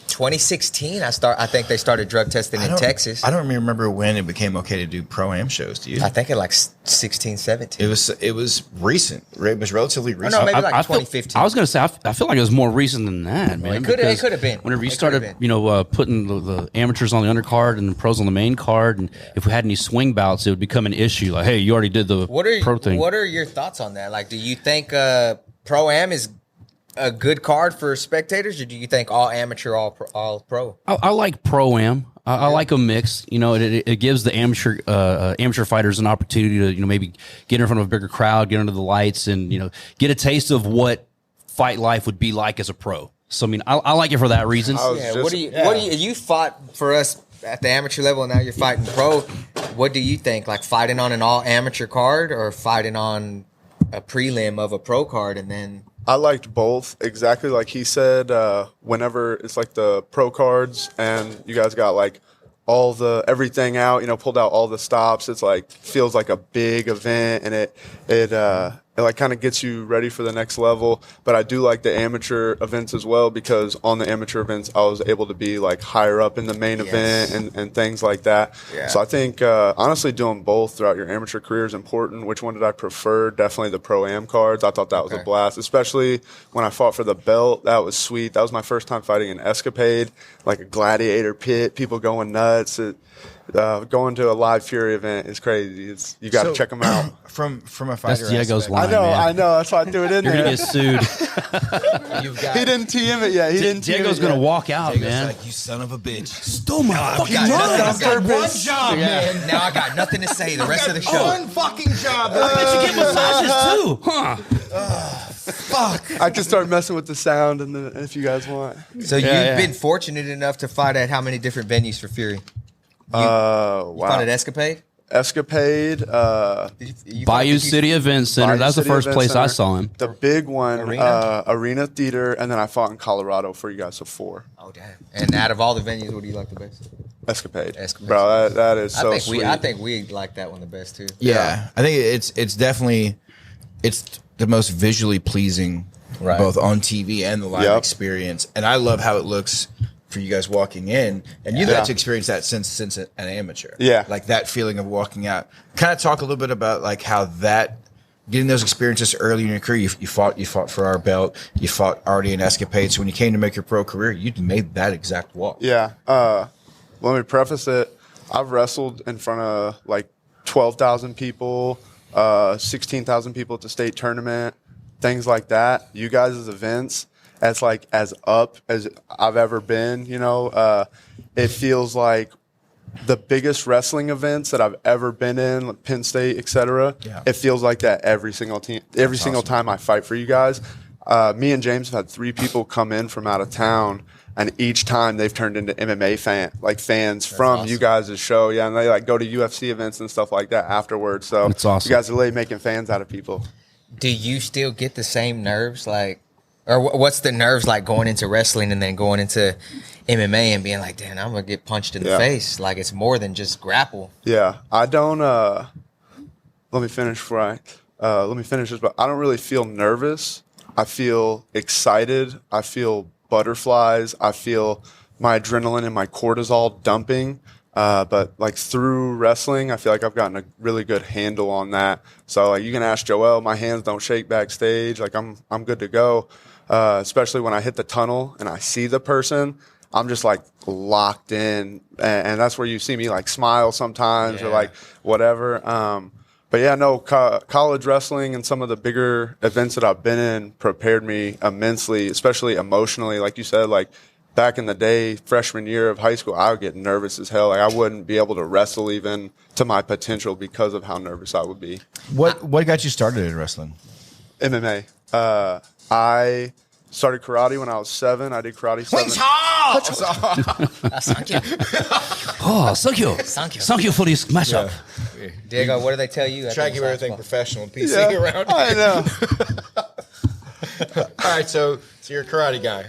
2016. I think they started drug testing in Texas. I don't remember when it became okay to do pro-am shows. Do you? I think in like 16, 17. It was recent. It was relatively Oh, recent. no, maybe like I feel- 2015. I was going to say, I feel like it was more recent than that, man. it could because have been. Whenever you It could started, have been. you know, putting the amateurs on the undercard and the pros on the main card, and if we had any swing bouts, it would become an issue. Like, hey, you already did the pro thing. What are your thoughts on that? Like, do you think pro am is a good card for spectators, or do you think all amateur, all pro? I like pro-am. I like a mix. You know, it gives the amateur fighters an opportunity to, you know, maybe get in front of a bigger crowd, get under the lights, and, you know, get a taste of what fight life would be like as a pro. So, I mean, I like it for that reason. Yeah. What do you fought for us at the amateur level, and now you're fighting pro? What do you think? Like fighting on an all amateur card or fighting on a prelim of a pro card, and then I liked both. Exactly like he said, whenever it's like the pro cards and you guys got like all the everything out, you know, pulled out all the stops, it's like feels like a big event, and it like kind of gets you ready for the next level. But I do like the amateur events as well, because on the amateur events I was able to be like higher up in the main event and things like that. Yeah. So I think honestly doing both throughout your amateur career is important. Which one did I prefer? Definitely the pro-am cards. I thought that was a blast, especially when I fought for the belt. That was sweet. That was my first time fighting an escapade, like a gladiator pit, people going nuts. Going to a live Fury event is crazy. You got to check them out. From a fighter. That's Diego's aspect. line, I know, man. I know. That's why I threw it in You're there. going to get sued. He didn't TM it yet. He didn't. Diego's going to walk out, Diego's man. like, you son of a bitch. Stole my fucking got nothing on to say. purpose. job, man. Now I got nothing to say the rest of the show. One fucking job. You get massages too, huh? Fuck. I can start messing with the sound, and then if you guys want. So you've yeah. been fortunate enough to fight at how many different venues for Fury? Wow. You fought at Escapade? Escapade, Bayou City Event Center. Bayou That's the City first Event place I Center. saw him. The big one, Arena? Arena Theater, and then I fought in Colorado for you guys, so 4. Oh damn! And out of all the venues, what do you like the best? Escapade. Escapade. Bro, that is so sweet. I think we like that one the best too. Yeah, I think it's definitely it's the most visually pleasing, Right. both on TV and the live Yep. experience. And I love how it looks for you guys walking in, and you've Yeah. got to experience that since an amateur. Yeah. like that feeling of walking out. Kind of talk a little bit about like how that getting those experiences early in your career. You fought for our belt. You fought already in Escapade. So when you came to make your pro career, you made that exact walk. Yeah. Let me preface it. I've wrestled in front of like 12,000 people, 16,000 people at the state tournament, things like that. You guys' events, as like as up as I've ever been, you know, it feels like the biggest wrestling events that I've ever been in, like Penn State, etc. Yeah. It feels like that every single time I fight for you guys. Me and James have had 3 people come in from out of town, and each time they've turned into MMA fans from awesome. you guys' show. Yeah, and they like go to UFC events and stuff like that afterwards. So That's awesome. You guys are really making fans out of people. Do you still get the same nerves, like, or what's the nerves like going into wrestling and then going into MMA and being like, damn, I'm gonna get punched in the Yeah. face? Like it's more than just grapple. Yeah, I don't. Let me finish this, but I don't really feel nervous. I feel excited. I feel butterflies. I feel my adrenaline and my cortisol dumping. But like through wrestling, I feel like I've gotten a really good handle on that. So like you can ask Joel, my hands don't shake backstage. Like I'm good to go. Especially when I hit the tunnel and I see the person, I'm just like locked in, and that's where you see me like smile sometimes or like whatever. But yeah, no, college wrestling and some of the bigger events that I've been in prepared me immensely, especially emotionally. Like you said, like back in the day, freshman year of high school, I would get nervous as hell. Like I wouldn't be able to wrestle even to my potential because of how nervous I would be. What got you started in wrestling? MMA. I started karate when I was 7. I did karate 7. Thank you. Oh, thank you. Thank you. Thank you for this matchup. Diego, what do they tell you? at Try to the keep everything massage professional and PC Yeah, around. I know. All right, so you're a karate guy.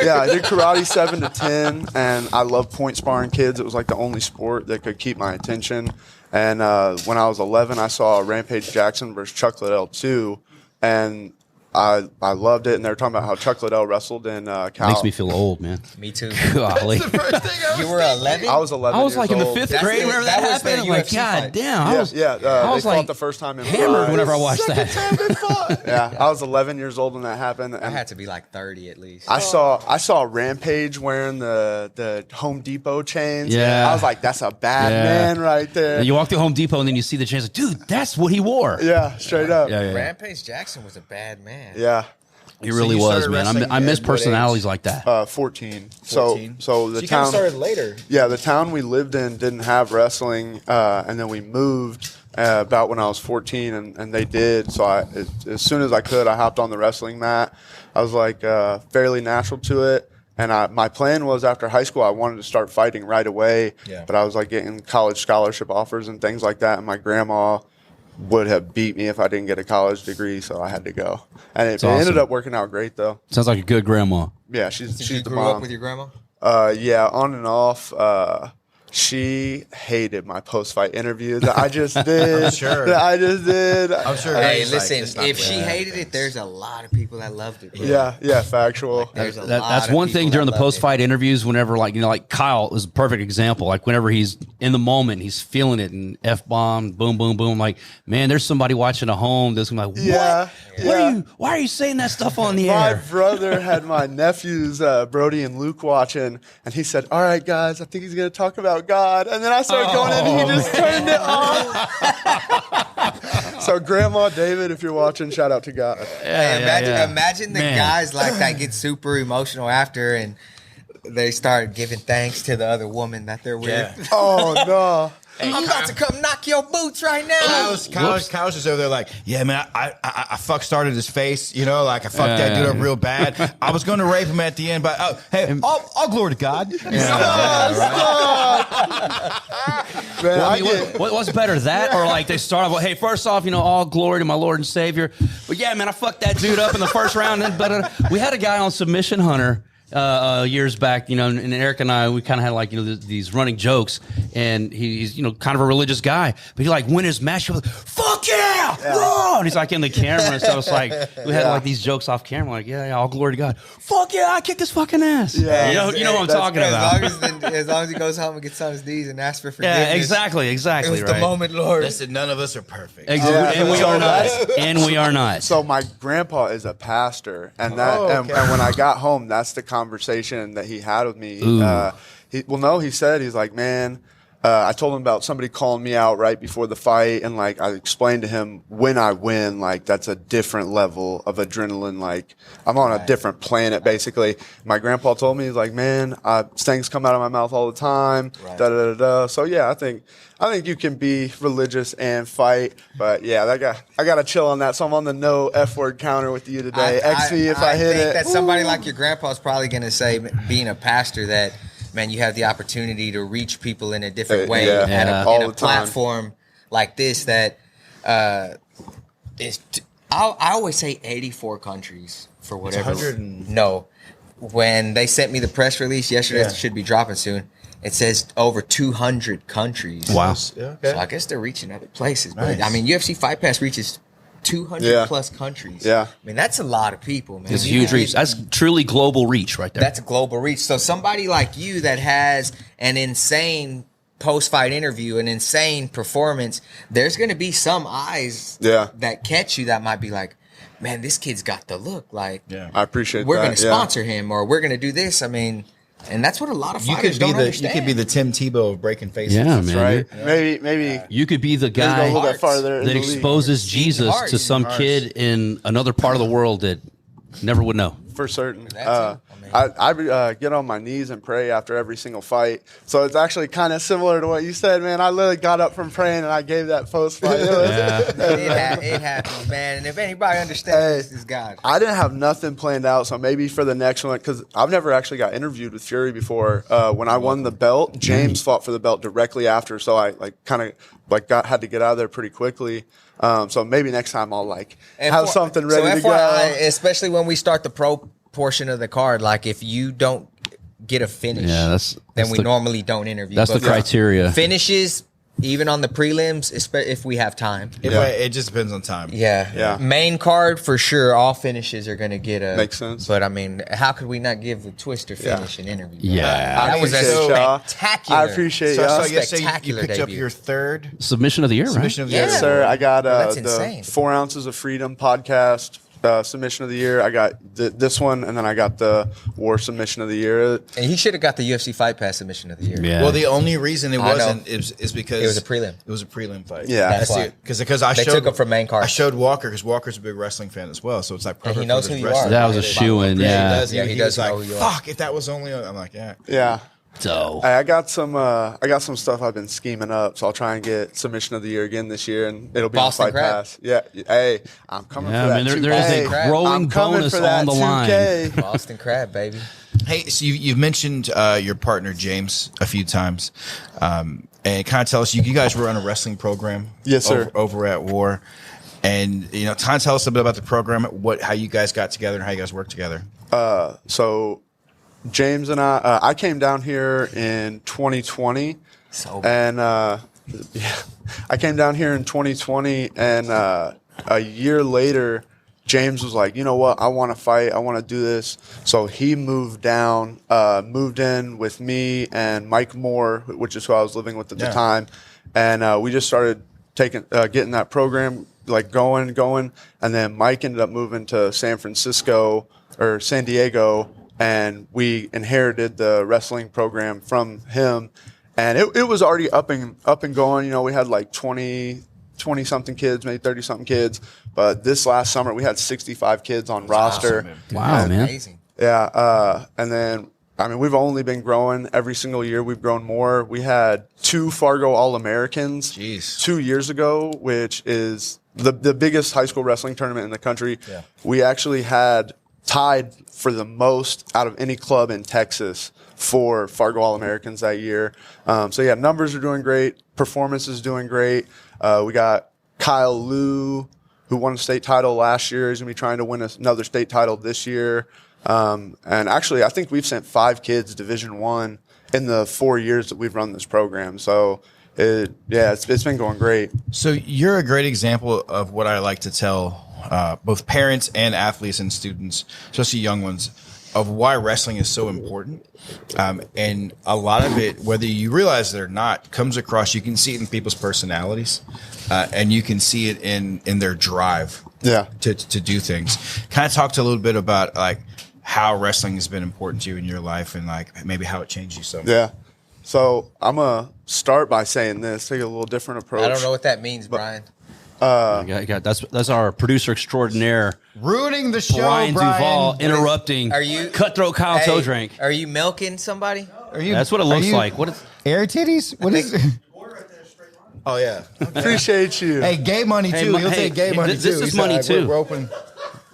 Yeah, I did karate 7 to 10, and I love point sparring kids. It was like the only sport that could keep my attention. And when I was 11, I saw Rampage Jackson versus Chuck Liddell 2, and I loved it. And they were talking about how Chuck Liddell wrestled in Cal. Makes me feel old, man. spot? Me too. Golly. You were 11. I was 11 I was years like in the old. 5th That's grade the- whenever that that was the happened. I'm like, UFC God fight. damn. I I was was they like fought the first time in hammered Pride. whenever I watched that. Yeah, I was 11 years old when that happened. I And had to be like 30 at least. I saw Rampage wearing the Home Depot chains. Yeah. I was like, that's a bad Yeah. man right there. And you walk through Home Depot and then you see the chains. Like, dude, that's what he wore. Yeah, straight up. Yeah, yeah. Rampage Jackson was a bad man. Yeah. He really you was, started man. wrestling I miss at what personalities age? like that. 14. 14? So the you kind town of started later. Yeah, the town we lived in didn't have wrestling, and then we moved about when I was 14, and they did. So as soon as I could, I hopped on the wrestling mat. I was like fairly natural to it, and my plan was after high school I wanted to start fighting right away. Yeah. But I was like getting college scholarship offers and things like that, and my grandma would have beat me if I didn't get a college degree, so I had to go. And it ended awesome. up working out great though. Sounds like a good grandma. Yeah, she's Did you the grew mom. up with your grandma? Yeah, on and off. She hated my post-fight interviews. I just did. I'm sure. I just did. I'm sure. Hey, It's like, listen, it's not if the she way that hated it, happens. there's a lot of people that loved it. bro. Yeah, factual. There's a lot That's of one people thing during that the loved post fight interviews. Whenever like Kyle is a perfect example. Like whenever he's in the moment, he's feeling it and F bomb, boom, boom, boom. Like man, there's somebody watching at home that's gonna be like, what? Yeah, What yeah. are you? Why are you saying that stuff on the My air? brother had my nephews, Brody and Luke, watching, and he said, "All right, guys, I think he's going to talk about God." And then I started going in, and he just turned it off. So, Grandma David, if you're watching, shout out to God. Hey, imagine the Man. guys like that get super emotional after and they start giving thanks to the other woman that they're with. Yeah. Oh no. I'm about to come knock your boots right now. Kyle's just over there like, yeah, man, I fuck started his face, you know, like I fucked that dude up real bad. I was going to rape him at the end, but hey, all glory to God. Man, Well, I I mean, get- what's better, that or like they start off, hey, first off, all glory to my Lord and Savior. But yeah, man, I fucked that dude up in the first round. But we had a guy on Submission Hunter years back, and Eric and I, we kind of had like, these running jokes, and he's, kind of a religious guy, but he like win his match, he was like, fuck yeah, raw! And he's like in the camera and stuff. It's like, we had like these jokes off camera, like, yeah, all glory to God. Fuck yeah, I kicked this fucking ass. Yeah. You know what I'm talking about. As long as he goes home and gets on his knees and asks for forgiveness. Yeah, exactly, It was right. the moment, Lord. Listen, none of us are perfect. And we are not. And we are not. So my grandpa is a pastor, and and when I got home, that's the conversation that he had with me. He said, he's like, man, I told him about somebody calling me out right before the fight, and like I explained to him, when I win, like that's a different level of adrenaline. Like I'm on a different planet, basically. My grandpa told me, he's like, man, things come out of my mouth all the time. Da da da da. So yeah, I think you can be religious and fight, but yeah, I got to chill on that. So I'm on the no F word counter with you today. XV if I hit think it. that somebody like your grandpa is probably going to say, being a pastor, that man, you have the opportunity to reach people in a different way all in the a time. platform like this. That is, I always say 84 countries for whatever. No, when they sent me the press release yesterday, it should be dropping soon. It says over 200 countries. Wow. So I guess they're reaching other places. But I mean, UFC Fight Pass reaches 200 plus countries. Yeah. I mean, that's a lot of people, man. It's huge reach. That's truly global reach right there. That's a global reach. So somebody like you that has an insane post-fight interview, an insane performance, there's going to be some eyes that catch you that might be like, man, this kid's got the look. Like, I appreciate we're that. going to sponsor him, or we're going to do this. I mean, and that's what a lot of fighters don't understand. You could be the Tim Tebow of breaking faces. Yeah, man. Right? Maybe You could be the go a guy little bit farther in that the league. exposes Jesus hearts. to some kid in another part of the world that never would know. for certain. That too. I get on my knees and pray after every single fight. So it's actually kind of similar to what you said, man. I literally got up from praying and I gave that post fight. It happens, man. And if anybody understands, this is God. I didn't have nothing planned out, so maybe for the next one, because I've never actually got interviewed with Fury before. When I won the belt, James fought for the belt directly after, so I had to get out of there pretty quickly. So maybe next time I'll have something ready to go. Especially when we start the pro portion of the card, like if you don't get a finish, then we normally don't interview. That's the criteria. Finishes, even on the prelims, if we have time. It just depends on time. Yeah. Main card for sure. All finishes are going to get a Makes sense. But I mean, how could we not give the Twister finish an interview? Yeah. That was a appreciate y'all. spectacular. I appreciate So y'all. I guess you Spectacular picked up debut. your third Submission of the year, submission right? of the year. Yes, sir. I got That's the insane. 4 Ounces of Freedom podcast submission of the year. I got this one, and then I got the War submission of the year. And he should have got the UFC Fight Pass submission of the year. Yeah. Well, the only reason it I wasn't know. is because It was a prelim. It was a prelim fight. Yeah. That's why. Because I They showed took him from main card. I showed Walker because Walker's a big wrestling fan as well, so it's like perfect. he knows for this who you are. wrestling. That was a shoo-in, yeah. He does. Yeah, he does was know like, who you are. fuck, if that was only. I'm like, yeah. Yeah. So I got some stuff I've been scheming up, so I'll try and get submission of the year again this year, and it'll be Boston on Fight Crab. Pass. Yeah, hey, I'm coming Yeah, for I that. mean, there is a 2K. growing I'm coming bonus for that on the line. 2K. Boston Crab, baby. Hey, so you've mentioned your partner James a few times, and kind of tell us you guys were on a wrestling program. Yes, sir. Over at War, and kind of tell us a bit about the program, how you guys got together, and how you guys work together. So James and I came down here in 2020, and I came down here in 2020, and a year later, James was like, you know what, I want to fight, I want to do this. So he moved in with me and Mike Moore, which is who I was living with at the time, and we just started getting that program going, and then Mike ended up moving to San Diego. And we inherited the wrestling program from him, and it was already up and going. We had like 20 something kids, maybe 30 something kids. But this last summer we had 65 kids on roster. Awesome, wow, man. Amazing. Yeah, and then we've only been growing every single year. We've grown more. We had 2 Fargo All-Americans 2 years ago, which is the biggest high school wrestling tournament in the country. We actually had tied for the most out of any club in Texas 4 Fargo All-Americans that year. So, yeah, numbers are doing great. Performance is doing great. We got Kyle Liu, who won a state title last year. He's going to be trying to win another state title this year. And actually, I think we've sent 5 kids Division I in the 4 years that we've run this program. So, it's been going great. So you're a great example of what I like to tell both parents and athletes and students, especially young ones, of why wrestling is so important. And a lot of it, whether you realize it or not, comes across. You can see it in people's personalities, and you can see it in their drive to do things. Kind of talked a little bit about like how wrestling has been important to you in your life and like maybe how it changed you so much. Yeah. So I'm going to start by saying this, take a little different approach. I don't know what that means, Brian. That's our producer extraordinaire, Ruining the show, Brian Duvall, interrupting. Are you Cutthroat Kyle Todrank? Are you milking somebody? That's what it looks like. What is air titties? What is it? Oh yeah. Appreciate you. Hey, gay money too. He'll take gay money too. This is money too. We're open.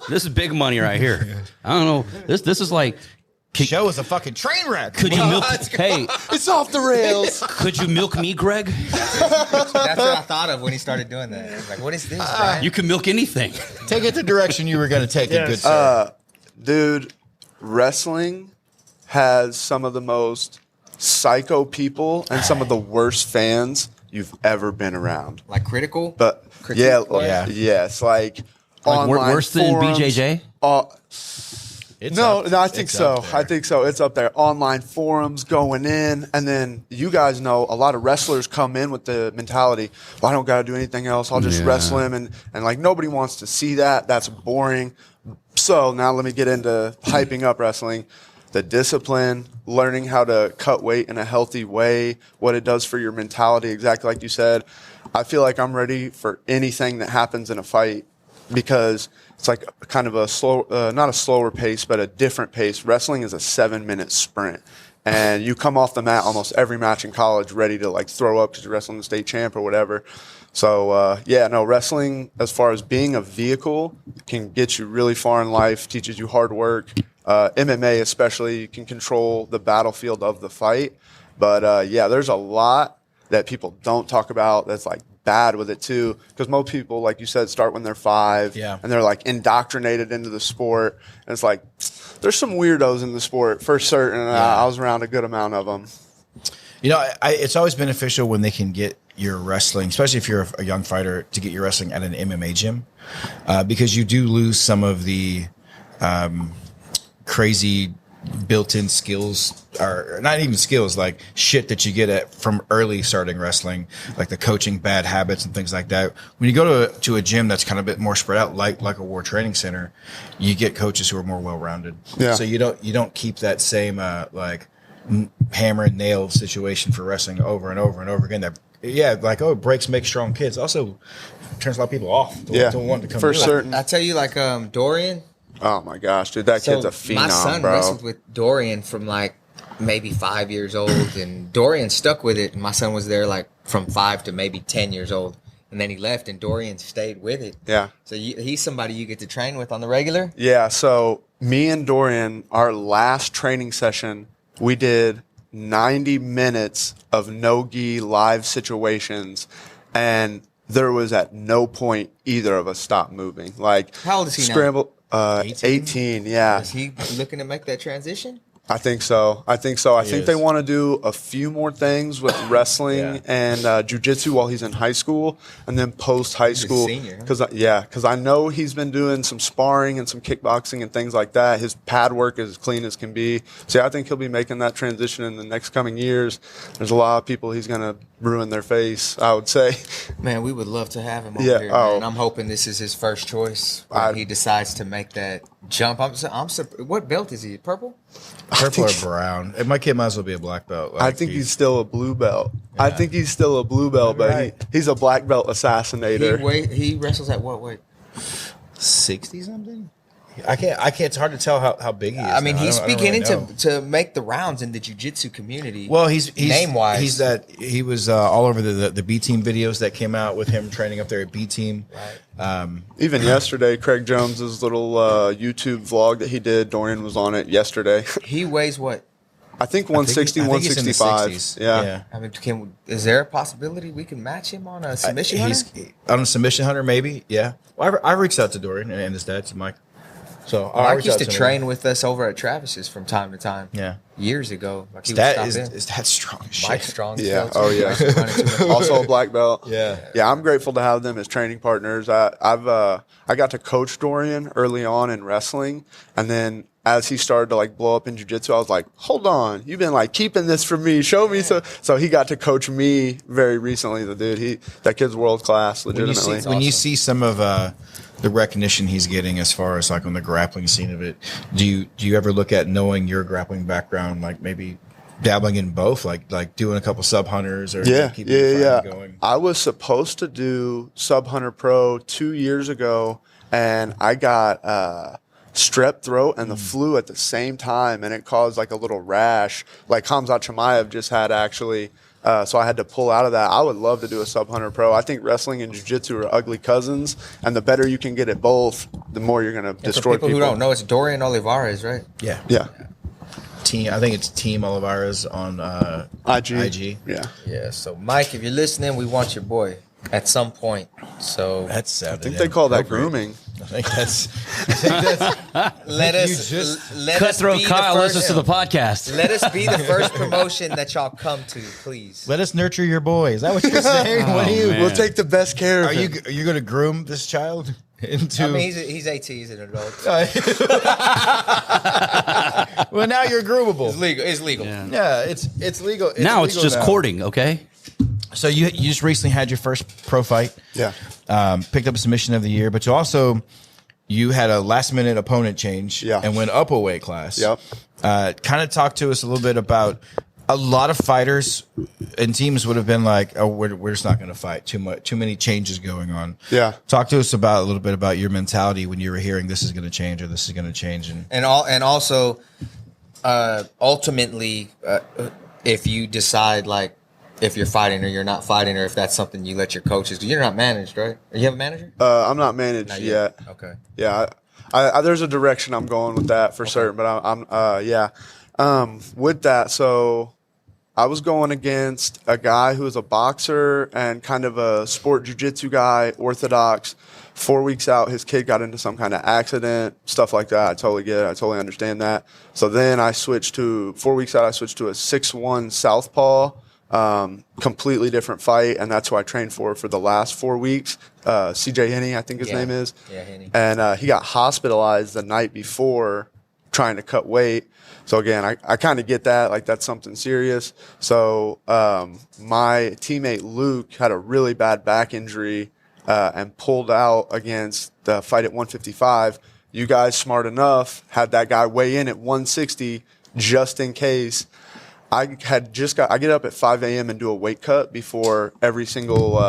This is big money right here. I don't know. This is like. Show is a fucking train wreck. Could you milk? Hey, it's off the rails. Could you milk me, Greg? That's what I thought of when he started doing that. I was like, what is this, Brian? You can milk anything. Take it the direction you were going to take it, Yes. good sir. Dude, wrestling has some of the most psycho people and some of the worst fans you've ever been around. Like critical? But Critique yeah, wise? yes, like online Worse than forums, BJJ? No, I think so. I think so. It's up there. Online forums going in, and then you guys know a lot of wrestlers come in with the mentality, well, I don't got to do anything else. I'll just wrestle him, and like nobody wants to see that. That's boring. So now let me get into hyping up wrestling. The discipline, learning how to cut weight in a healthy way, what it does for your mentality, exactly like you said. I feel like I'm ready for anything that happens in a fight because it's like kind of a slow, not a slower pace, but a different pace. Wrestling is a 7-minute sprint. And you come off the mat almost every match in college ready to like throw up because you're wrestling the state champ or whatever. So, wrestling as far as being a vehicle can get you really far in life, teaches you hard work. MMA especially, you can control the battlefield of the fight. But, there's a lot that people don't talk about that's like bad with it too, because most people, like you said, start when they're 5 and they're like indoctrinated into the sport, and it's like there's some weirdos in the sport for certain. I was around a good amount of them. You know, it's always beneficial when they can get your wrestling, especially if you're a young fighter, to get your wrestling at an MMA gym, because you do lose some of the crazy built-in skills, or not even skills, like shit that you get from early starting wrestling, like the coaching bad habits and things like that. When you go to a gym that's kind of a bit more spread out, like a war training center, you get coaches who are more well-rounded. Yeah. So you don't keep that same hammer and nail situation for wrestling over and over and over again. That breaks make strong kids. Also turns a lot of people off to want to come for do certain. I tell you, like Dorian. Oh my gosh, dude, that kid's a phenom, my son bro. wrestled with Dorian from like maybe 5 years old, and Dorian stuck with it. And my son was there like from 5 to maybe 10 years old, and then he left, and Dorian stayed with it. Yeah. So he's somebody you get to train with on the regular. Yeah. So me and Dorian, our last training session, we did 90 minutes of no-gi live situations, and there was at no point either of us stopped moving. Like, how old is he now? Scramble. 18, yeah. Is he looking to make that transition? I think so. I think they want to do a few more things with wrestling and jiu-jitsu while he's in high school, and then post-high school. Senior, Because I know he's been doing some sparring and some kickboxing and things like that. His pad work is as clean as can be. So I think he'll be making that transition in the next coming years. There's a lot of people he's going to ruin their face, I would say. Man, we would love to have him over Yeah, here, oh. man. I'm hoping this is his first choice when he decides to make that jump. What belt is he? Purple? Purple or brown. My kid might as well be a black belt. I think he's still a blue belt. I think he's still a blue belt, but he's a black belt assassinator. He wrestles at what weight? 60 something. I can't. It's hard to tell how big he is. I mean, now. he's I don't beginning really know. to make the rounds in the jiu-jitsu community. Well, he's name-wise. He was all over the B team videos that came out with him training up there at B team. Right. Even yesterday, Craig Jones's little YouTube vlog that he did, Dorian was on it yesterday. He weighs what? I think 160, I think he's in the 165. 60s. Yeah. I mean, is there a possibility we can match him on a submission hunter? He's on a submission hunter, maybe. Yeah. Well, I reached out to Dorian and his dad, to Mike. So Mike used to train with us over at Travis's from time to time. Yeah. Years ago. Like Is that strong as shit? Mike's strong. Yeah. Still, too. Yeah. Also a black belt. Yeah. Yeah. I'm grateful to have them as training partners. I got to coach Dorian early on in wrestling, and then as he started to like blow up in jiu-jitsu, I was like, hold on, you've been like keeping this from me. Show me. So he got to coach me very recently. The dude, that kid's world class, legitimately. When you see some of the recognition he's getting as far as like on the grappling scene of it, do you ever look at knowing your grappling background, like maybe dabbling in both, like doing a couple sub hunters or keeping your fighting going? I was supposed to do Sub Hunter Pro 2 years ago, and I got strep throat and the flu at the same time, and it caused like a little rash, like Hamzat Chimaev just had actually. So I had to pull out of that. I would love to do a Sub Hunter Pro. I think wrestling and jiu-jitsu are ugly cousins, and the better you can get at both, the more you're going to destroy people. For people who don't know, it's Dorian Olivares, right? Yeah. Yeah. I think it's Team Olivares on IG. Yeah. Yeah. So Mike, if you're listening, we want your boy at some point. So That's I think they call that grooming. I think that's let us Cutthroat be the Kyle first- listens to the podcast. Let us be the first promotion that y'all come to, please. let us nurture your boy. Is that what you're saying? What do you? man. We'll take the best care of Are him. you going to groom this child into? I mean, he's 18, he's an adult. Well, now you're groomable. It's legal. It's legal. Yeah, it's legal. Now it's legal just now. courting, okay? So you just recently had your first pro fight. Yeah. Picked up a submission of the year, but you had a last minute opponent change. Yeah. And went up a weight class. Yep. Kind of talk to us a little bit about. A lot of fighters and teams would have been like, "Oh, we're just not going to fight. Too many changes going on." Yeah. Talk to us a little bit about your mentality when you were hearing this is going to change or this is going to change, And also, ultimately, if you decide like if you're fighting or you're not fighting, or if that's something you let your coaches do. You're not managed, right? Or you have a manager? I'm not managed Not yet. Okay. Yeah, I there's a direction I'm going with that for certain, but I'm with that. So I was going against a guy who was a boxer and kind of a sport jiu-jitsu guy, orthodox. 4 weeks out, his kid got into some kind of accident, stuff like that. I totally get it. I totally understand that. So then I switched to 4 weeks out. I switched to a 6'1" southpaw. Completely different fight, and that's who I trained for the last 4 weeks. CJ Henney, I think his name is. Yeah, Henney. And he got hospitalized the night before trying to cut weight. So again, I kind of get that, like that's something serious. So my teammate Luke had a really bad back injury and pulled out against the fight at 155. You guys, smart enough, had that guy weigh in at 160 just in case. I get up at 5 a.m. and do a weight cut before every single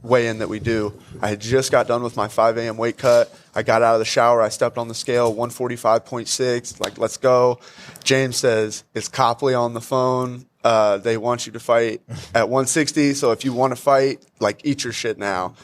weigh-in that we do. I had just got done with my 5 a.m. weight cut. I got out of the shower. I stepped on the scale, 145.6. Like, let's go. James says, "Is Copley on the phone? They want you to fight at 160. So if you want to fight, like, eat your shit now.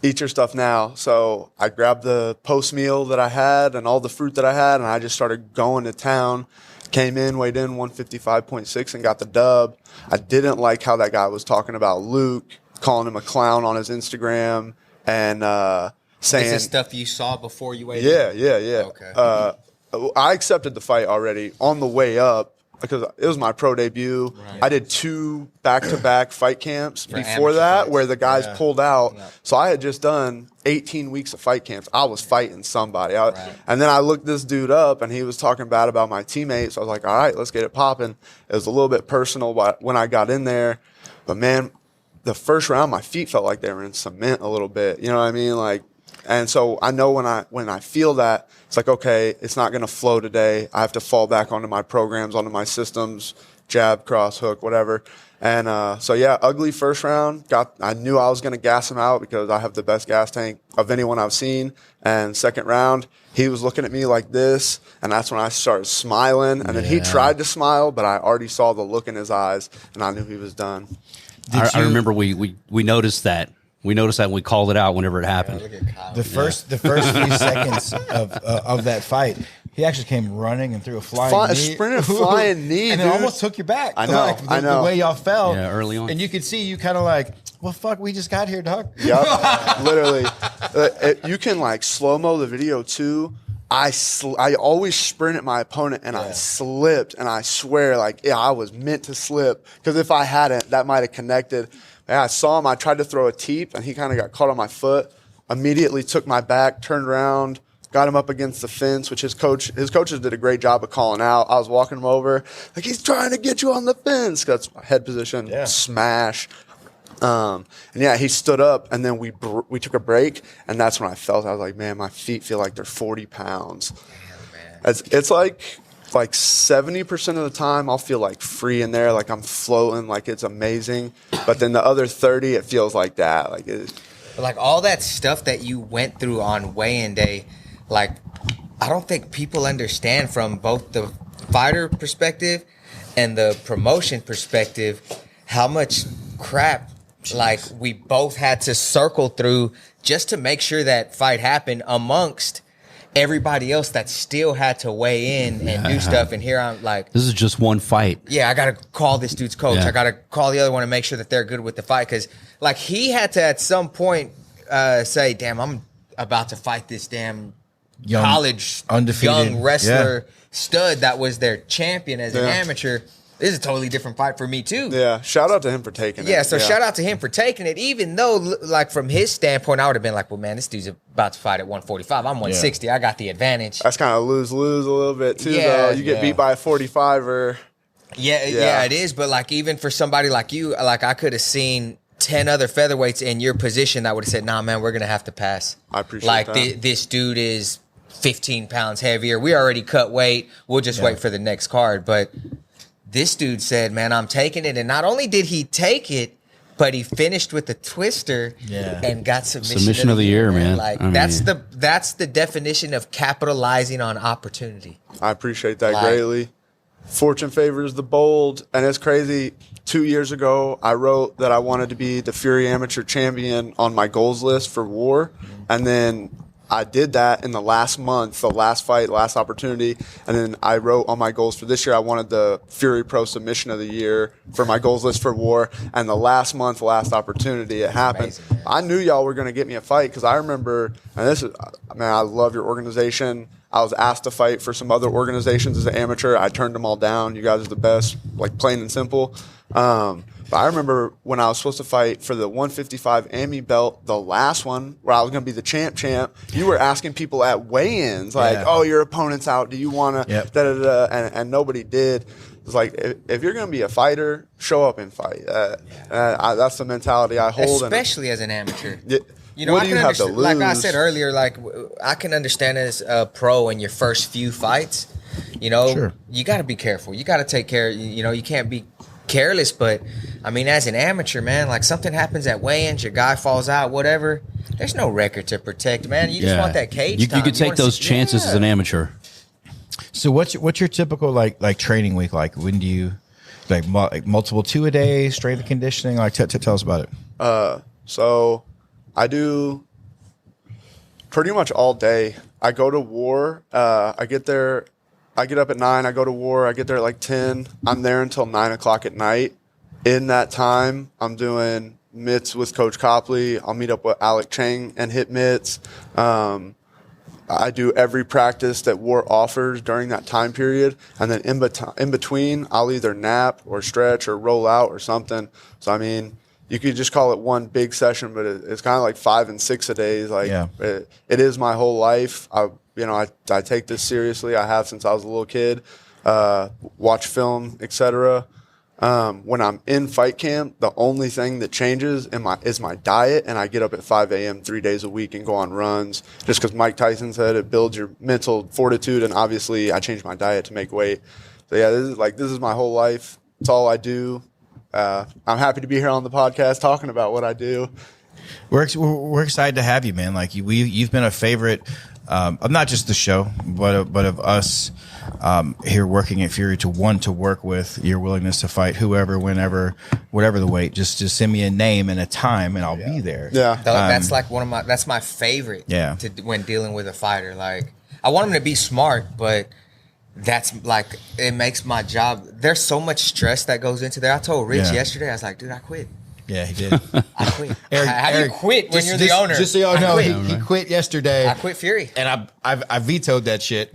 Eat your stuff now." So I grabbed the post meal that I had and all the fruit that I had, and I just started going to town. Came in, weighed in 155.6 and got the dub. I didn't like how that guy was talking about Luke, calling him a clown on his Instagram, and saying... Is this stuff you saw before you weighed Yeah, in? yeah. Okay. I accepted the fight already on the way up because it was my pro debut. Right. I did 2 back-to-back fight camps For before amateur that fights. where the guys pulled out. Yeah. So I had just done 18 weeks of fight camps. I was fighting somebody. Right. And then I looked this dude up, and he was talking bad about my teammates. I was like, all right, let's get it popping. It was a little bit personal when I got in there. But, man, the first round, my feet felt like they were in cement a little bit. You know what I mean? Like, and so I know when I feel that, it's like, okay, it's not going to flow today. I have to fall back onto my programs, onto my systems, jab, cross, hook, whatever. And so, yeah, ugly first round. I knew I was going to gas him out because I have the best gas tank of anyone I've seen. And second round, he was looking at me like this, and that's when I started smiling. And then he tried to smile, but I already saw the look in his eyes, and I knew he was done. I remember we noticed that. We noticed that and we called it out whenever it happened. Look at Kyle. The first few seconds of that fight, He actually came running and threw a flying knee. Sprinted flying knee, and it dude. almost took you back. I know, I know. The way y'all fell. Yeah, early on. And you could see you kind of like, well, fuck, we just got here, dog. Yep, literally. You can like slow-mo the video too. I always sprint at my opponent and I slipped, and I swear, like, I was meant to slip, because if I hadn't, that might have connected. Yeah, I saw him. I tried to throw a teep, and he kind of got caught on my foot. Immediately took my back, turned around, got him up against the fence, which his coaches did a great job of calling out. I was walking him over, like, he's trying to get you on the fence. That's head position, smash. And yeah, he stood up, and then we took a break, and that's when I felt, I was like, man, my feet feel like they're 40 pounds. Damn, man. It's like 70% of the time I'll feel like free in there, like I'm floating, like it's amazing. But then the other 30, it feels like that. Like all that stuff that you went through on weigh-in day, like I don't think people understand from both the fighter perspective and the promotion perspective how much crap like we both had to circle through just to make sure that fight happened amongst everybody else that still had to weigh in and do stuff. And here I'm like, this is just one fight. Yeah, I got to call this dude's coach. Yeah. I got to call the other one and make sure that they're good with the fight. Because like he had to at some point say, damn, I'm about to fight this damn college undefeated young wrestler stud that was their champion as an amateur. This is a totally different fight for me too. Yeah, shout out to him for taking it. Yeah, so shout out to him for taking it, even though, like, from his standpoint, I would have been like, well, man, this dude's about to fight at 145. I'm 160. I got the advantage. That's kind of lose-lose a little bit too, though. You get beat by a 45er. Yeah, it is. But, like, even for somebody like you, like, I could have seen 10 other featherweights in your position that would have said, nah, man, we're going to have to pass. I appreciate like, that. This dude is 15 pounds heavier. We already cut weight. We'll just wait for the next card. But this dude said, man, I'm taking it. And not only did he take it, but he finished with a twister and got submission of the year, man. Like, I mean, that's the definition of capitalizing on opportunity. I appreciate that greatly. Fortune favors the bold. And it's crazy. 2 years ago, I wrote that I wanted to be the Fury Amateur Champion on my goals list for WAR. And then I did that in the last month, the last fight, last opportunity. And then I wrote on my goals for this year, I wanted the Fury Pro Submission of the Year for my goals list for WAR. And the last month, last opportunity, it happened. Amazing, I knew y'all were going to get me a fight, because I remember, and this is, man, I love your organization. I was asked to fight for some other organizations as an amateur. I turned them all down. You guys are the best, like, plain and simple. But I remember when I was supposed to fight for the 155 AMI belt, the last one, where I was going to be the champ, you were asking people at weigh-ins, like, oh, your opponent's out. Do you want to, and nobody did. It's like, if you're going to be a fighter, show up and fight. That's the mentality I hold. Especially as an amateur. You know, what I do you can have to understand, like I lose? said earlier, like I can understand as a pro in your first few fights, you know, you got to be careful. You got to take care. You know, you can't be careless. But I mean, as an amateur, man, like something happens at weigh-ins, your guy falls out, whatever. There's no record to protect, man. You just want that cage You time. could take those chances as an amateur. So what's your typical like training week like? When do you like multiple 2 a day, strength and conditioning? Like tell us about it. So I do pretty much all day. I go to WAR. I get there. I get up at 9. I go to WAR. I get there at like 10. I'm there until 9 o'clock at night. In that time, I'm doing mitts with Coach Copley. I'll meet up with Alec Chang and hit mitts. I do every practice that WAR offers during that time period. And then in between, I'll either nap or stretch or roll out or something. So, I mean, you could just call it one big session, but it's kind of like 5 and 6 a day. Like it is my whole life. I take this seriously. I have since I was a little kid. Watch film, etc. When I'm in fight camp, the only thing that changes is my diet, and I get up at 5 a.m. 3 days a week and go on runs. Just because Mike Tyson said it builds your mental fortitude, and obviously I changed my diet to make weight. So yeah, this is my whole life. It's all I do. I'm happy to be here on the podcast talking about what I do. We're excited to have you, man. Like you've been a favorite of not just the show, but of us here working at Fury, to work with, your willingness to fight whoever, whenever, whatever the weight. Just send me a name and a time, and I'll be there. Yeah, that's like that's my favorite. Yeah. When dealing with a fighter, like I want them to be smart, but that's like, it makes my job. There's so much stress that goes into there. I told Rich yesterday, I was like, dude, I quit. Yeah, he did. I quit. How do you quit when you're the owner? Just so y'all know, he quit yesterday. I quit Fury. And I vetoed that shit.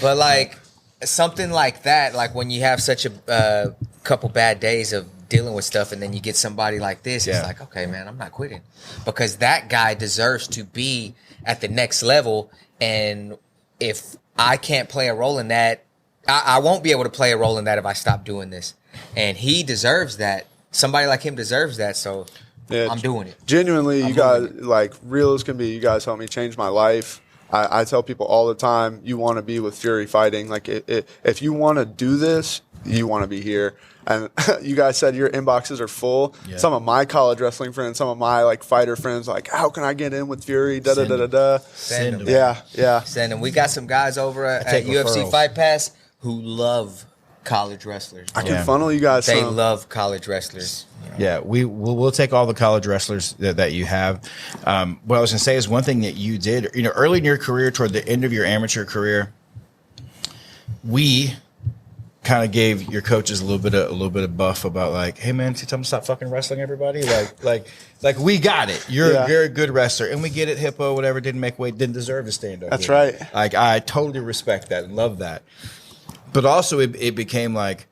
But like something like that, like when you have such a couple bad days of dealing with stuff and then you get somebody like this, it's like, okay, man, I'm not quitting. Because that guy deserves to be at the next level. And if I can't play a role in that, I won't be able to play a role in that if I stop doing this. And he deserves that. Somebody like him deserves that. So I'm doing it. Genuinely, you guys, like, real as can be, you guys helped me change my life. I tell people all the time, you want to be with Fury Fighting. Like, if you want to do this, you want to be here. And you guys said your inboxes are full. Yeah. Some of my college wrestling friends, some of my like fighter friends, like, how can I get in with Fury? Da da da da da. Send them. Yeah. Send them. We got some guys over at UFC Fight Pass who love college wrestlers. I can funnel you guys. They love college wrestlers. Yeah, we'll take all the college wrestlers that you have. What I was gonna say is one thing that you did, early in your career, toward the end of your amateur career, we kind of gave your coaches a little bit of buff about like, hey man, tell them to stop fucking wrestling everybody. Like we got it. You're a good wrestler, and we get it. Hippo, whatever, didn't make weight, didn't deserve to stand up. That's right. Like I totally respect that and love that. But also it became like,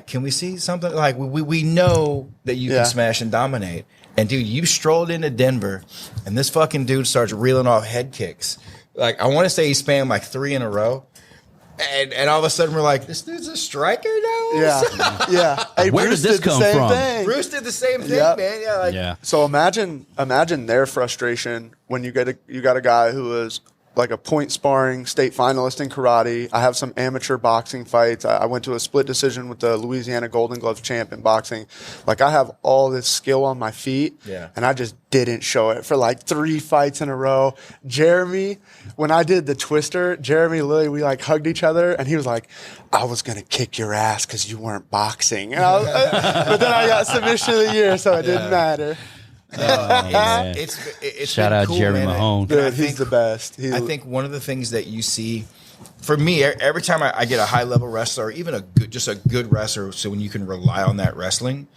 can we see something? Like we know that you can smash and dominate. And dude, you strolled into Denver, and this fucking dude starts reeling off head kicks. Like I want to say he spammed like 3 in a row. And all of a sudden we're like, this dude's a striker now? Yeah. Hey, Where Bruce did this did the come same from? thing. Bruce did the same thing, man. Yeah. So imagine their frustration when you got a guy who is like a point sparring state finalist in karate. I have some amateur boxing fights. I went to a split decision with the Louisiana Golden Glove champ in boxing. Like I have all this skill on my feet, and I just didn't show it for like 3 fights in a row. Jeremy, when I did the twister, Jeremy Lilly, we like hugged each other, and he was like, I was going to kick your ass because you weren't boxing. And but then I got submission of the year, so it didn't matter. It's shout out cool, Jeremy man. Mahone. Dude, he's the best. I think one of the things that you see, for me, every time I get a high level wrestler, or even a good wrestler, so when you can rely on that wrestling,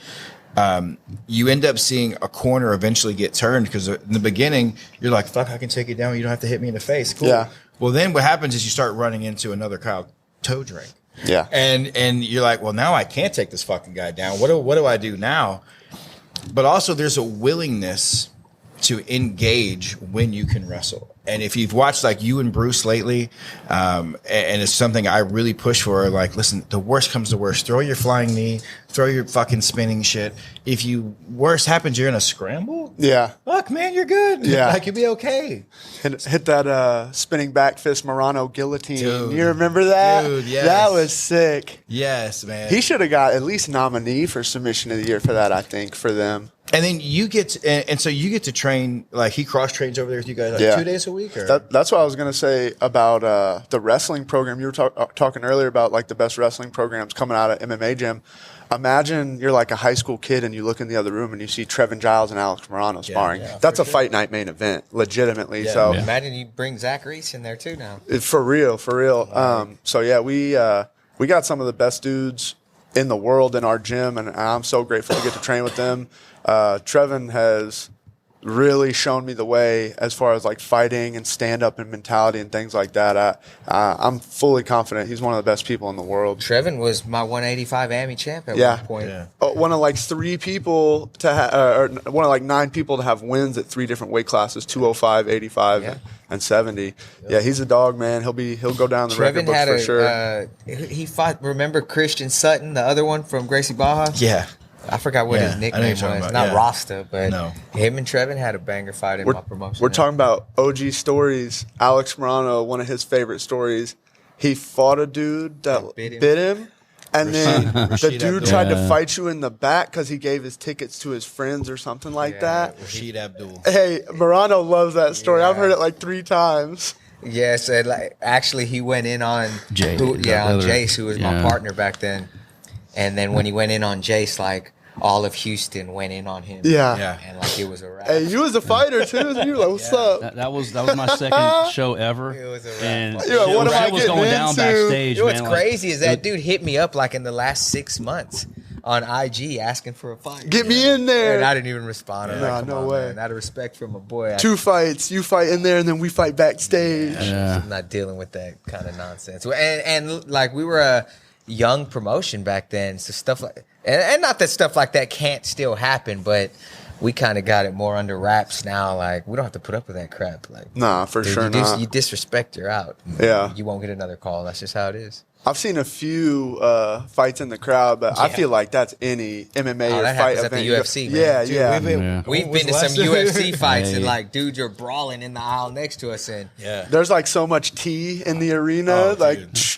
you end up seeing a corner eventually get turned, because in the beginning you're like, fuck, I can take it down. You don't have to hit me in the face. Cool. Yeah. Well, then what happens is you start running into another Kyle Todrank. Yeah. And you're like, well, now I can't take this fucking guy down. What do I do now? But also there's a willingness to engage when you can wrestle. And if you've watched like you and Bruce lately, and it's something I really push for, like, listen, the worst comes to worst. Throw your flying knee, throw your fucking spinning shit. If worst happens, you're in a scramble. Yeah. Fuck, man, you're good. Yeah. Like, you'll be okay. Hit that spinning back fist Morano guillotine. Dude. You remember that? Dude, yes. That was sick. Yes, man. He should have got at least nominee for submission of the year for that, I think, for them. And then you get and so you get to train, like he cross trains over there with you guys like 2 days a week? Or? That's what I was going to say about the wrestling program. You were talking earlier about like the best wrestling programs coming out of MMA gym. Imagine you're like a high school kid and you look in the other room and you see Trevin Giles and Alex Morano sparring. That's a fight night main event, legitimately. Yeah, so imagine you bring Zach Reese in there too now. For real. So yeah, we got some of the best dudes in the world in our gym, and I'm so grateful to get to train with them. Trevin has really shown me the way as far as like fighting and stand up and mentality and things like that. I'm fully confident he's one of the best people in the world. Trevin was my 185 AMI champ at one point. Yeah. One of like 3 people or one of like 9 people to have wins at 3 different weight classes: 205, 85, and 70. Yeah, he's a dog, man. He'll go down the record books for sure. He fought. Remember Christian Sutton, the other one from Gracie Baja? Yeah. I forgot what his nickname was. Not Rasta, but no. Him and Trevin had a banger fight in my promotion. We're talking about OG stories. Alex Morano, one of his favorite stories. He fought a dude that bit him. And then the dude tried to fight you in the back because he gave his tickets to his friends or something like that. Rashid Abdul. Hey, Morano loves that story. I've heard it like 3 times. Yes, and actually he went in on Jay, on Jace, who was my partner back then. And then when he went in on Jace, like, all of Houston went in on him. Yeah. And like it was a wrap. Hey, you was a fighter too. You were like, "What's up?" That was my second show ever. It was a wrap. And Yeah, shit what was, am I shit was getting going down into? backstage. You know what's man, like, crazy is that dude hit me up like in the last 6 months on IG asking for a fight. Get me in there. And I didn't even respond. I'm Nah, like, come no on, way. man. Out of respect for my boy, 2 fights. You fight in there, and then we fight backstage. I'm not dealing with that kind of nonsense. And like we were a young promotion back then, so stuff like and not that stuff like that can't still happen, but we kind of got it more under wraps now. Like we don't have to put up with that crap. Like Nah, for dude, sure you not. you disrespect, you're out. Yeah. You won't get another call. That's just how it is. I've seen a few fights in the crowd, but I feel like that's any MMA Oh, or that fight happens at the event. UFC, man. Yeah, Dude, yeah. We've was been to the some last- UFC fights and Yeah. like, dude, you're brawling in the aisle next to us, and There's like so much tea in the arena. Oh, like, dude.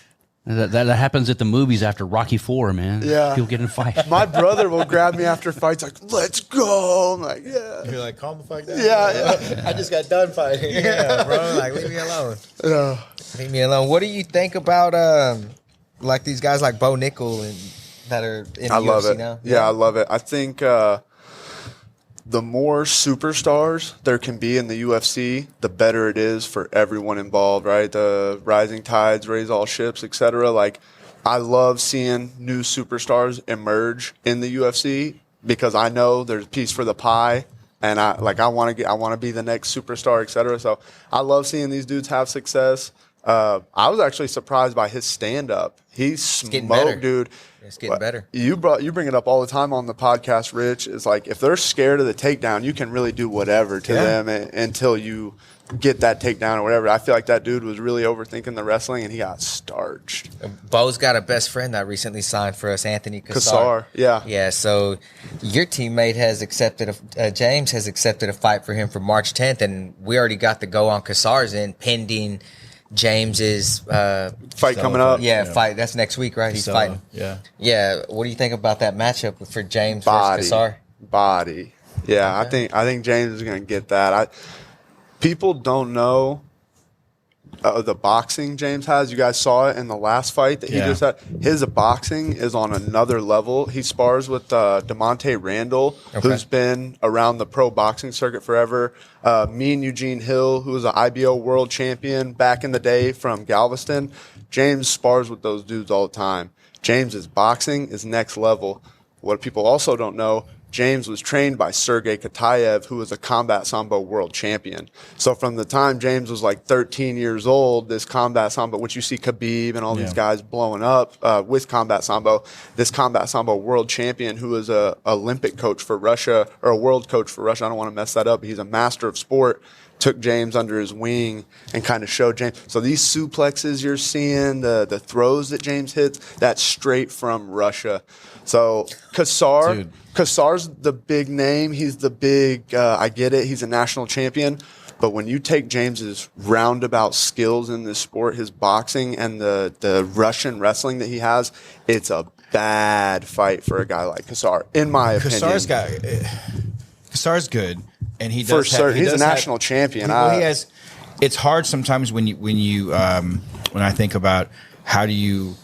that happens at the movies after Rocky IV, man. Yeah. People get in fights. my brother will grab me after fights, like, "Let's go." I'm like, "Yeah, You're like, calm the fuck down. yeah." I just got done fighting. yeah, bro, like leave me alone. Yeah. Leave me alone. What do you think about like these guys like Bo Nickel and that are in the I love UFC it. now? Yeah, I love it. I think the more superstars there can be in the UFC, the better it is for everyone involved, right? The rising tides raise all ships, etc. Like, I love seeing new superstars emerge in the UFC because I know there's a piece for the pie, and I want to be the next superstar, etc. So I love seeing these dudes have success. I was actually surprised by his stand up. He's getting better. smoked, dude. It's getting better. You bring it up all the time on the podcast, Rich. It's like if they're scared of the takedown, you can really do whatever to them until you get that takedown or whatever. I feel like that dude was really overthinking the wrestling and he got starched. Bo's got a best friend that recently signed for us, Anthony Cassar. Cassar, yeah. Yeah, so your teammate has accepted, James has accepted a fight for him for March 10th, and we already got the go on Cassar's in pending James's Fight coming up. fight. That's next week, right? He's fighting. Yeah. Yeah, what do you think about that matchup for James Body. versus Cassar? Body. Yeah, I think James is going to get that. People don't know the boxing James has. You guys saw it in the last fight that he just had. His boxing is on another level. He spars with DeMonte Randall, who's been around the pro boxing circuit forever. Me and Eugene Hill, who was an IBO world champion back in the day from Galveston. James spars with those dudes all the time. James's boxing is next level. What people also don't know, James was trained by Sergey Katayev, who was a combat sambo world champion. So from the time James was like 13 years old, this combat sambo, which you see Khabib and all these guys blowing up with combat sambo, this combat sambo world champion who was a Olympic coach for Russia, or a world coach for Russia. I don't want to mess that up. He's a master of sport. Took James under his wing and kind of showed James. So these suplexes you're seeing, the throws that James hits, that's straight from Russia. So Cassar's the big name. He's the big, I get it. He's a national champion. But when you take James's roundabout skills in this sport, his boxing and the Russian wrestling that he has, it's a bad fight for a guy like Cassar, in my opinion. Cassar's good, and he does For certain. He's a national champion. Well, he has. It's hard sometimes when I think about how do you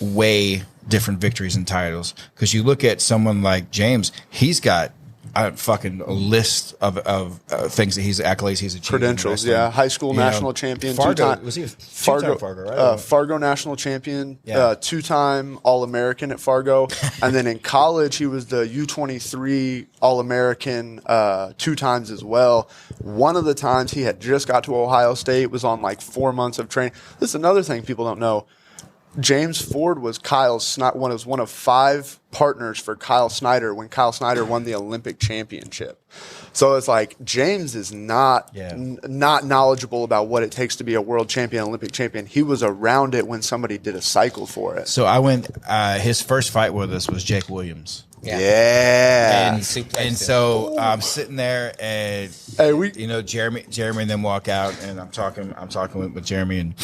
weigh different victories and titles, because you look at someone like James, he's got a list of things that accolades he's achieved. Credentials, yeah. High school national champion. Fargo, was he two-time Fargo, right? Fargo national champion, Yeah. 2-time All-American at Fargo. And then in college, he was the U23 All-American 2 times as well. One of the times he had just got to Ohio State, was on like 4 months of training. This is another thing people don't know. James Ford was one of 5 partners for Kyle Snyder when Kyle Snyder won the Olympic championship. So it's like James is not knowledgeable about what it takes to be a world champion, Olympic champion. He was around it when somebody did a cycle for it. So I went. His first fight with us was Jake Williams. Yeah. And so I'm sitting there, and Jeremy and them walk out, and I'm talking with Jeremy, and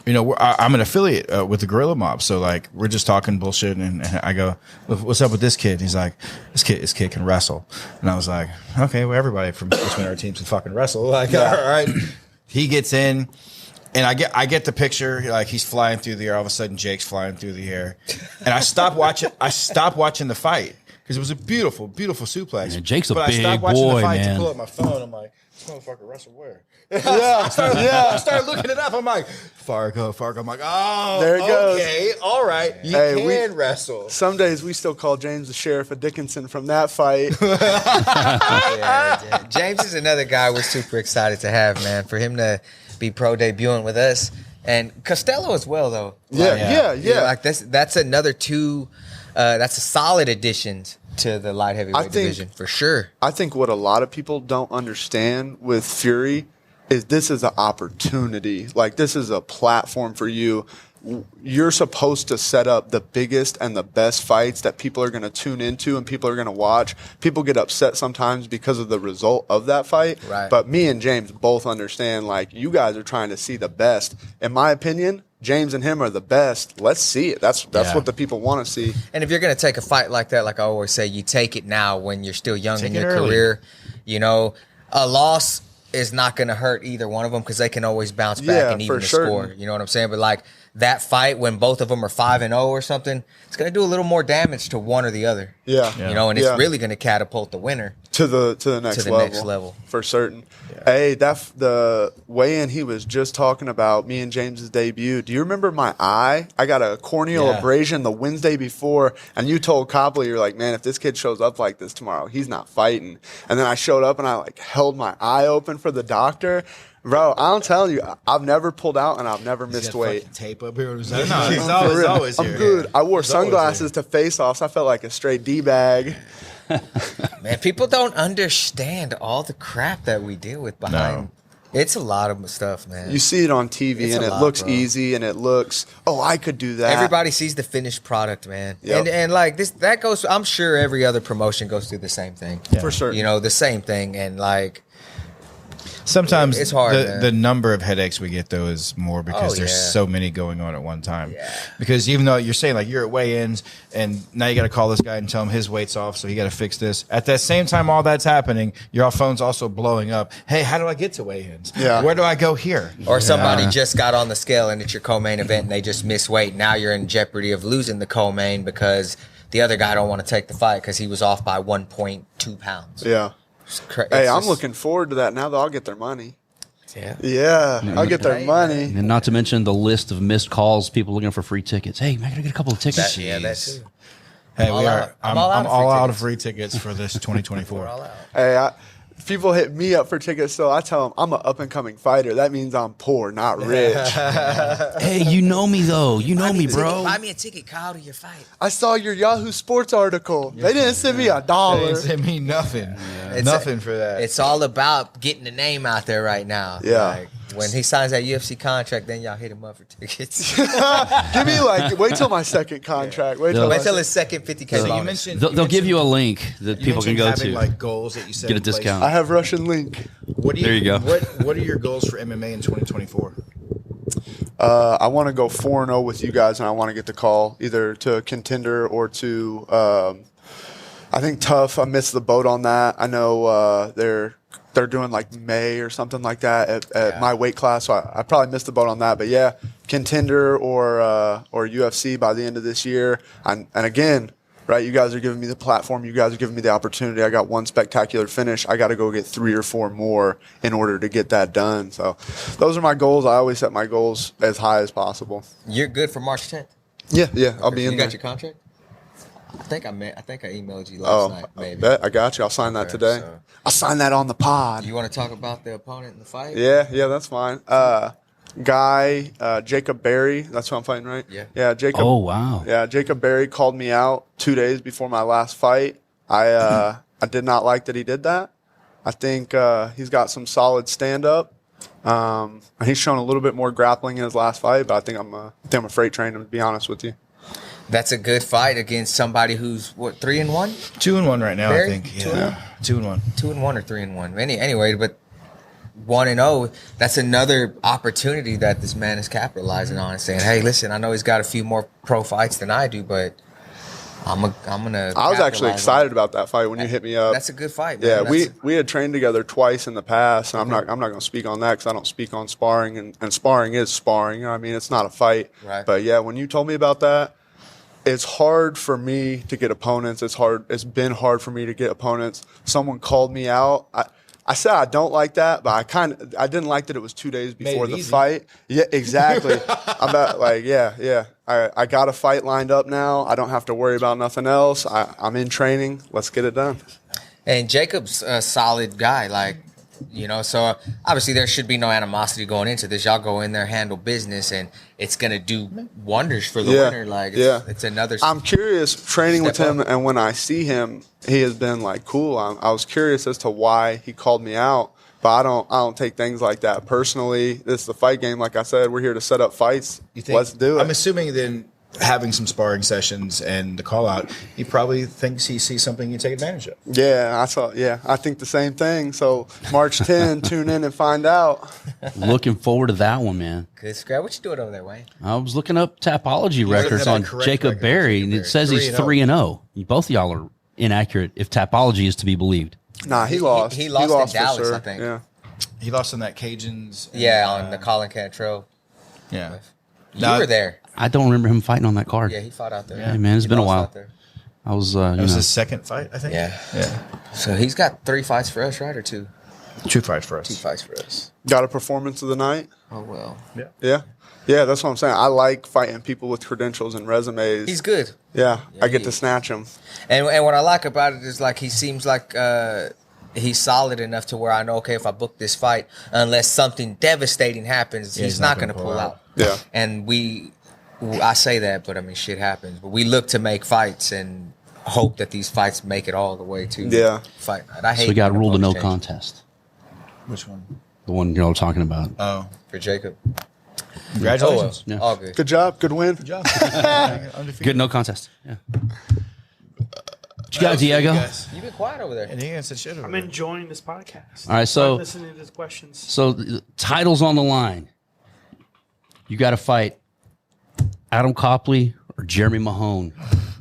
I'm an affiliate with the Gorilla Mob, so like we're just talking bullshit, and I go, "What's up with this kid?" And he's like, "This kid can wrestle," and I was like, "Okay, well, everybody from between our teams can fucking wrestle." Like, all right. He gets in, and I get the picture, like he's flying through the air. All of a sudden, Jake's flying through the air, and I stop watching the fight. because it was a beautiful, beautiful suplex. Man, Jake's a but big I stopped watching boy, the fight man. to pull up my phone. I'm like, this motherfucker wrestled where? I started looking it up. I'm like, Fargo. I'm like, oh, There it goes. okay, all right. You can wrestle. Some days we still call James the Sheriff of Dickinson from that fight. Yeah. James is another guy we're super excited to have, man, for him to be pro debuting with us. And Costello as well, though. Yeah. Like that's another two. That's a solid addition to the light heavyweight division for sure. I think what a lot of people don't understand with Fury is this is an opportunity. Like, this is a platform for you. You're supposed to set up the biggest and the best fights that people are going to tune into and people are going to watch. People get upset sometimes because of the result of that fight. Right. But me and James both understand, like, you guys are trying to see the best. In my opinion, James and him are the best. Let's see it. That's what the people want to see. And if you're going to take a fight like that, like I always say, you take it now when you're still young in your early. career. You know, a loss is not going to hurt either one of them because they can always bounce back and even the score. You know what I'm saying? But like that fight when both of them are 5-0 or something, it's going to do a little more damage to one or the other. Yeah. You know, and it's really going to catapult the winner to the next level for certain. Hey, the weigh-in he was just talking about, me and James's debut. Do you remember my eye? I got a corneal abrasion the Wednesday before, and you told Copley, you're like, man, if this kid shows up like this tomorrow, he's not fighting. And then I showed up and I like held my eye open for the doctor. Bro, I'm telling you, I've never pulled out and I've never missed weight. Tape up here. No, he's always here. I'm good. I wore sunglasses to face-offs. I felt like a straight D-bag. Man, people don't understand all the crap that we deal with behind. It's a lot of stuff, man. You see it on TV and it looks easy and it looks, I could do that. Everybody sees the finished product, man. Yep. And like this, that goes, I'm sure every other promotion goes through the same thing. For certain. You know, the same thing. And like, Sometimes it's hard, the number of headaches we get, though, is more because there's so many going on at one time. Yeah. Because even though you're saying, like, you're at weigh-ins, and now you got to call this guy and tell him his weight's off, so you got to fix this. At that same time all that's happening, your phone's also blowing up. Hey, how do I get to weigh-ins? Yeah. Where do I go here? or somebody just got on the scale and it's your co-main event and they just miss weight. Now you're in jeopardy of losing the co-main because the other guy don't want to take the fight because he was off by 1.2 pounds. Yeah. Hey, I'm looking forward to that now that I'll get their money. Yeah. Yeah, I'll get their money. And not to mention the list of missed calls, people looking for free tickets. Hey, man, I gotta get a couple of tickets. That's too. Hey, I'm all out. I'm all out of free tickets for this 2024. We're all out. Hey, people hit me up for tickets, so I tell them I'm an up-and-coming fighter. That means I'm poor, not rich. Hey, you know me though. You know me, bro. Buy me a ticket, Kyle, to your fight. I saw your Yahoo Sports article. They didn't send me They $1. didn't send me nothing. Nothing for that. It's all about getting the name out there right now. Yeah. Like, when he signs that UFC contract, then y'all hit him up for tickets. Give me wait till my second contract. Wait till Wait till his second 50K So you bonus. mentioned They'll give you a link that you people can mentioned go having, to. like goals that you set Get a in place. discount. I have Russian link. What do you, There you go. What are your goals for MMA in 2024? I want to go 4-0 with you guys, and I want to get the call either to a contender or to. I think Tough. I missed the boat on that. I know they're doing like May or something like that at my weight class, so I probably missed the boat on that. But yeah, contender or UFC by the end of this year. And again, right, you guys are giving me the platform. You guys are giving me the opportunity. I got one spectacular finish. I got to go get 3 or 4 more in order to get that done. So those are my goals. I always set my goals as high as possible. You're good for March 10th. Yeah, I'll be in You there. got your contract? I think I emailed you last night, I maybe. bet. I got you. I'll sign that Okay, today. so- I'll sign that on the pod. You want to talk about the opponent in the fight? Yeah, that's fine. Jacob Berry. That's who I'm fighting, right? Yeah, Jacob. Oh, wow. Yeah, Jacob Berry called me out 2 days before my last fight. I did not like that he did that. I think he's got some solid stand-up. He's shown a little bit more grappling in his last fight, but I think I'm a freight train, to be honest with you. That's a good fight against somebody who's, 3-1? 2-1 right now, Barry? I think. Yeah, 2-1. 2-1 or 3-1. Anyway, but 1-0, that's another opportunity that this man is capitalizing on and saying, hey, listen, I know he's got a few more pro fights than I do, but I'm gonna. I was actually capitalize excited on it. about that fight when you hit me up. That's a good fight, man. Yeah, That's we had trained together twice in the past, and I'm not going to speak on that because I don't speak on sparring, and sparring is sparring. You know what I mean, it's not a fight. Right. But yeah, when you told me about that, it's hard for me to get opponents. It's been hard for me to get opponents. Someone called me out. I said I don't like that, but I didn't like that it was 2 days before the fight. Yeah, exactly. I got a fight lined up now. I don't have to worry about nothing else. I'm in training. Let's get it done. And Jacob's a solid guy, like, so obviously there should be no animosity going into this. Y'all go in there, handle business, and it's going to do wonders for the winner. Like, it's another. I'm curious, training with him, and when I see him, he has been like cool. I was curious as to why he called me out, but I don't take things like that personally. This is the fight game. Like I said, we're here to set up fights. Let's do it. I'm assuming then, having some sparring sessions and the call out, he probably thinks he sees something you take advantage of. Yeah, I think the same thing. So March 10, tune in and find out. Looking forward to that one, man. Good scrap. What you doing over there, Wayne? I was looking up Tapology records on Jacob Berry, and it says he's 3-0. Both of y'all are inaccurate if Tapology is to be believed. Nah, he lost. He lost in for Dallas, sure. I think. Yeah. He lost on that Cajuns. On the Colin Cantrell. Yeah. You were there. I don't remember him fighting on that card. Yeah, he fought out there. Hey, man, it's been a while. I was, That was his second fight, I think. Yeah. Yeah. So he's got 3 fights for us, right, or 2? 2 fights for us. 2 fights for us. Got a performance of the night? Oh, well. Yeah. Yeah, that's what I'm saying. I like fighting people with credentials and resumes. He's good. Yeah, I get to snatch him. And what I like about it is, like, he seems like he's solid enough to where I know, okay, if I book this fight, unless something devastating happens, he's not going to pull out. Yeah. And I say that, but I mean, shit happens. But we look to make fights and hope that these fights make it all the way to fight. And I hate. So we got ruled a no change. contest. Which one? The one you're all talking about. Oh. For Jacob. Congratulations. Yeah. All good. Good job. Good win. Good job. Good no contest. Yeah. What you got, Diego? You've been quiet over there. And he answered shit over I'm there. enjoying this podcast. All right, so I'm listening to his questions. So the title's on the line. You got to fight Adam Copley or Jeremy Mahone.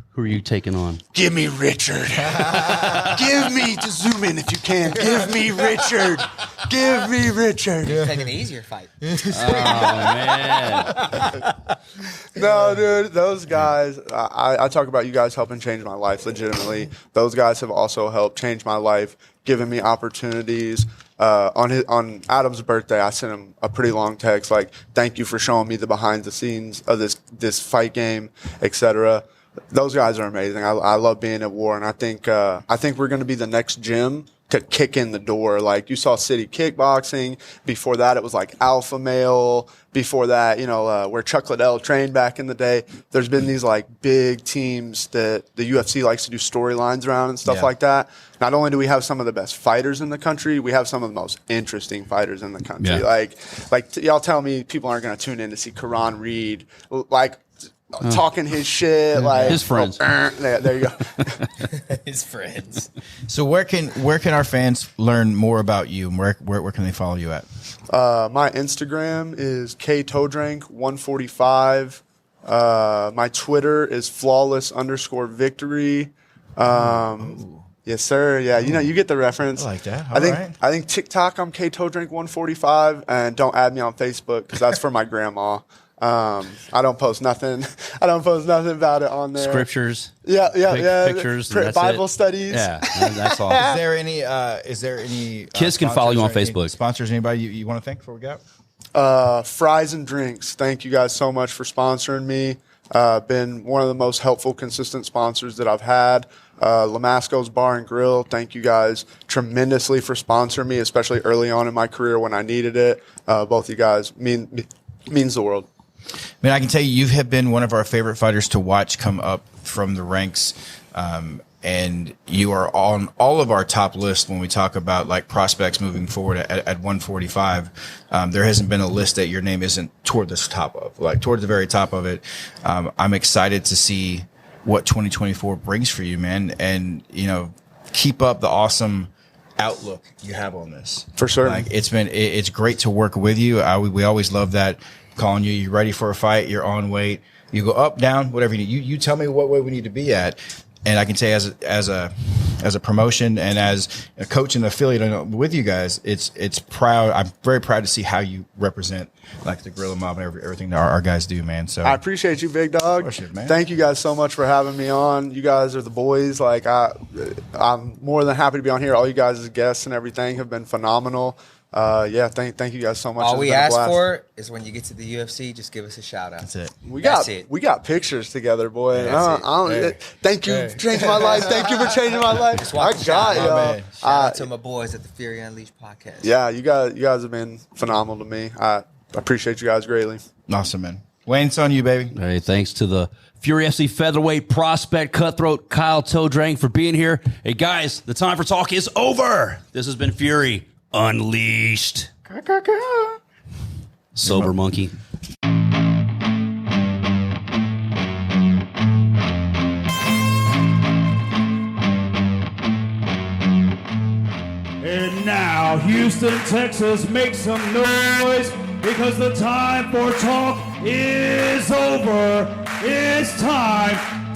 Who are you taking on? Give me Richard. Give me, to zoom in if you can. Give me Richard. Give me Richard. Take an easier fight. Oh, man. No, dude, those guys, I talk about you guys helping change my life legitimately. Those guys have also helped change my life, given me opportunities. On Adam's birthday, I sent him a pretty long text, like, thank you for showing me the behind the scenes of this fight game, etc. Those guys are amazing. I love being at war, and I think we're going to be the next gym to kick in the door. Like, you saw City Kickboxing. Before that, it was like Alpha Male. Before that, where Chuck Liddell trained back in the day. There's been these like big teams that the UFC likes to do storylines around and stuff like that. Not only do we have some of the best fighters in the country, we have some of the most interesting fighters in the country. Yeah. Like y'all tell me people aren't going to tune in to see Karan Reed, like, talking his shit, like his friends. There you go. His friends. So where can our fans learn more about you, and where can they follow you at? My Instagram is Todrank145. My Twitter is flawless_victory. Yes, sir. Yeah, you get the reference. I like that. I think TikTok, I'm Todrank145, and don't add me on Facebook because that's for my grandma. I don't post nothing. I don't post nothing about it on there. Scriptures. Yeah. Pictures. That's Bible it. studies. Yeah, that's all. Is there any? Kids can follow you on sponsors or any Facebook. Sponsors? Anybody you want to thank before we go? Fries and Drinks. Thank you guys so much for sponsoring me. Been one of the most helpful, consistent sponsors that I've had. Lamasco's Bar and Grill. Thank you guys tremendously for sponsoring me, especially early on in my career when I needed it. Both you guys means the world. I mean, I can tell you have been one of our favorite fighters to watch come up from the ranks, and you are on all of our top lists when we talk about like prospects moving forward at 145. There hasn't been a list that your name isn't toward the top of, like toward the very top of it. I'm excited to see what 2024 brings for you, man, and keep up the awesome outlook you have on this. For sure. Like it's great to work with you. We always love that. Calling you ready for a fight, you're on weight, you go up, down, whatever you need. You tell me what way we need to be at, And I can say as a promotion and as a coach and affiliate with you guys, it's proud. I'm very proud to see how you represent like the Gorilla Mob and everything that our guys do, man. So I appreciate you, big dog. Appreciate it, man. Thank you guys so much for having me on. You guys are the boys. Like I'm more than happy to be on here. All you guys as guests and everything have been phenomenal. Thank you guys so much. All It's we been a ask blast. for is when you get to the UFC, just give us a shout out. that's it. We That's got it. we got pictures together, boy. That's it. Thank you for changing my life. Thank you for changing my life. Just I walk the got shot, y'all. man. Shout out to my boys at the Fury Unleashed podcast. Yeah, you guys have been phenomenal to me. I appreciate you guys greatly. Awesome, man. Wayne, it's on you, baby. Hey, thanks to the Fury FC featherweight prospect cutthroat Kyle Todrank for being here. Hey, guys, the time for talk is over. This has been Fury Unleashed. Sober monkey. And now, Houston, Texas, make some noise because the time for talk is over. It's time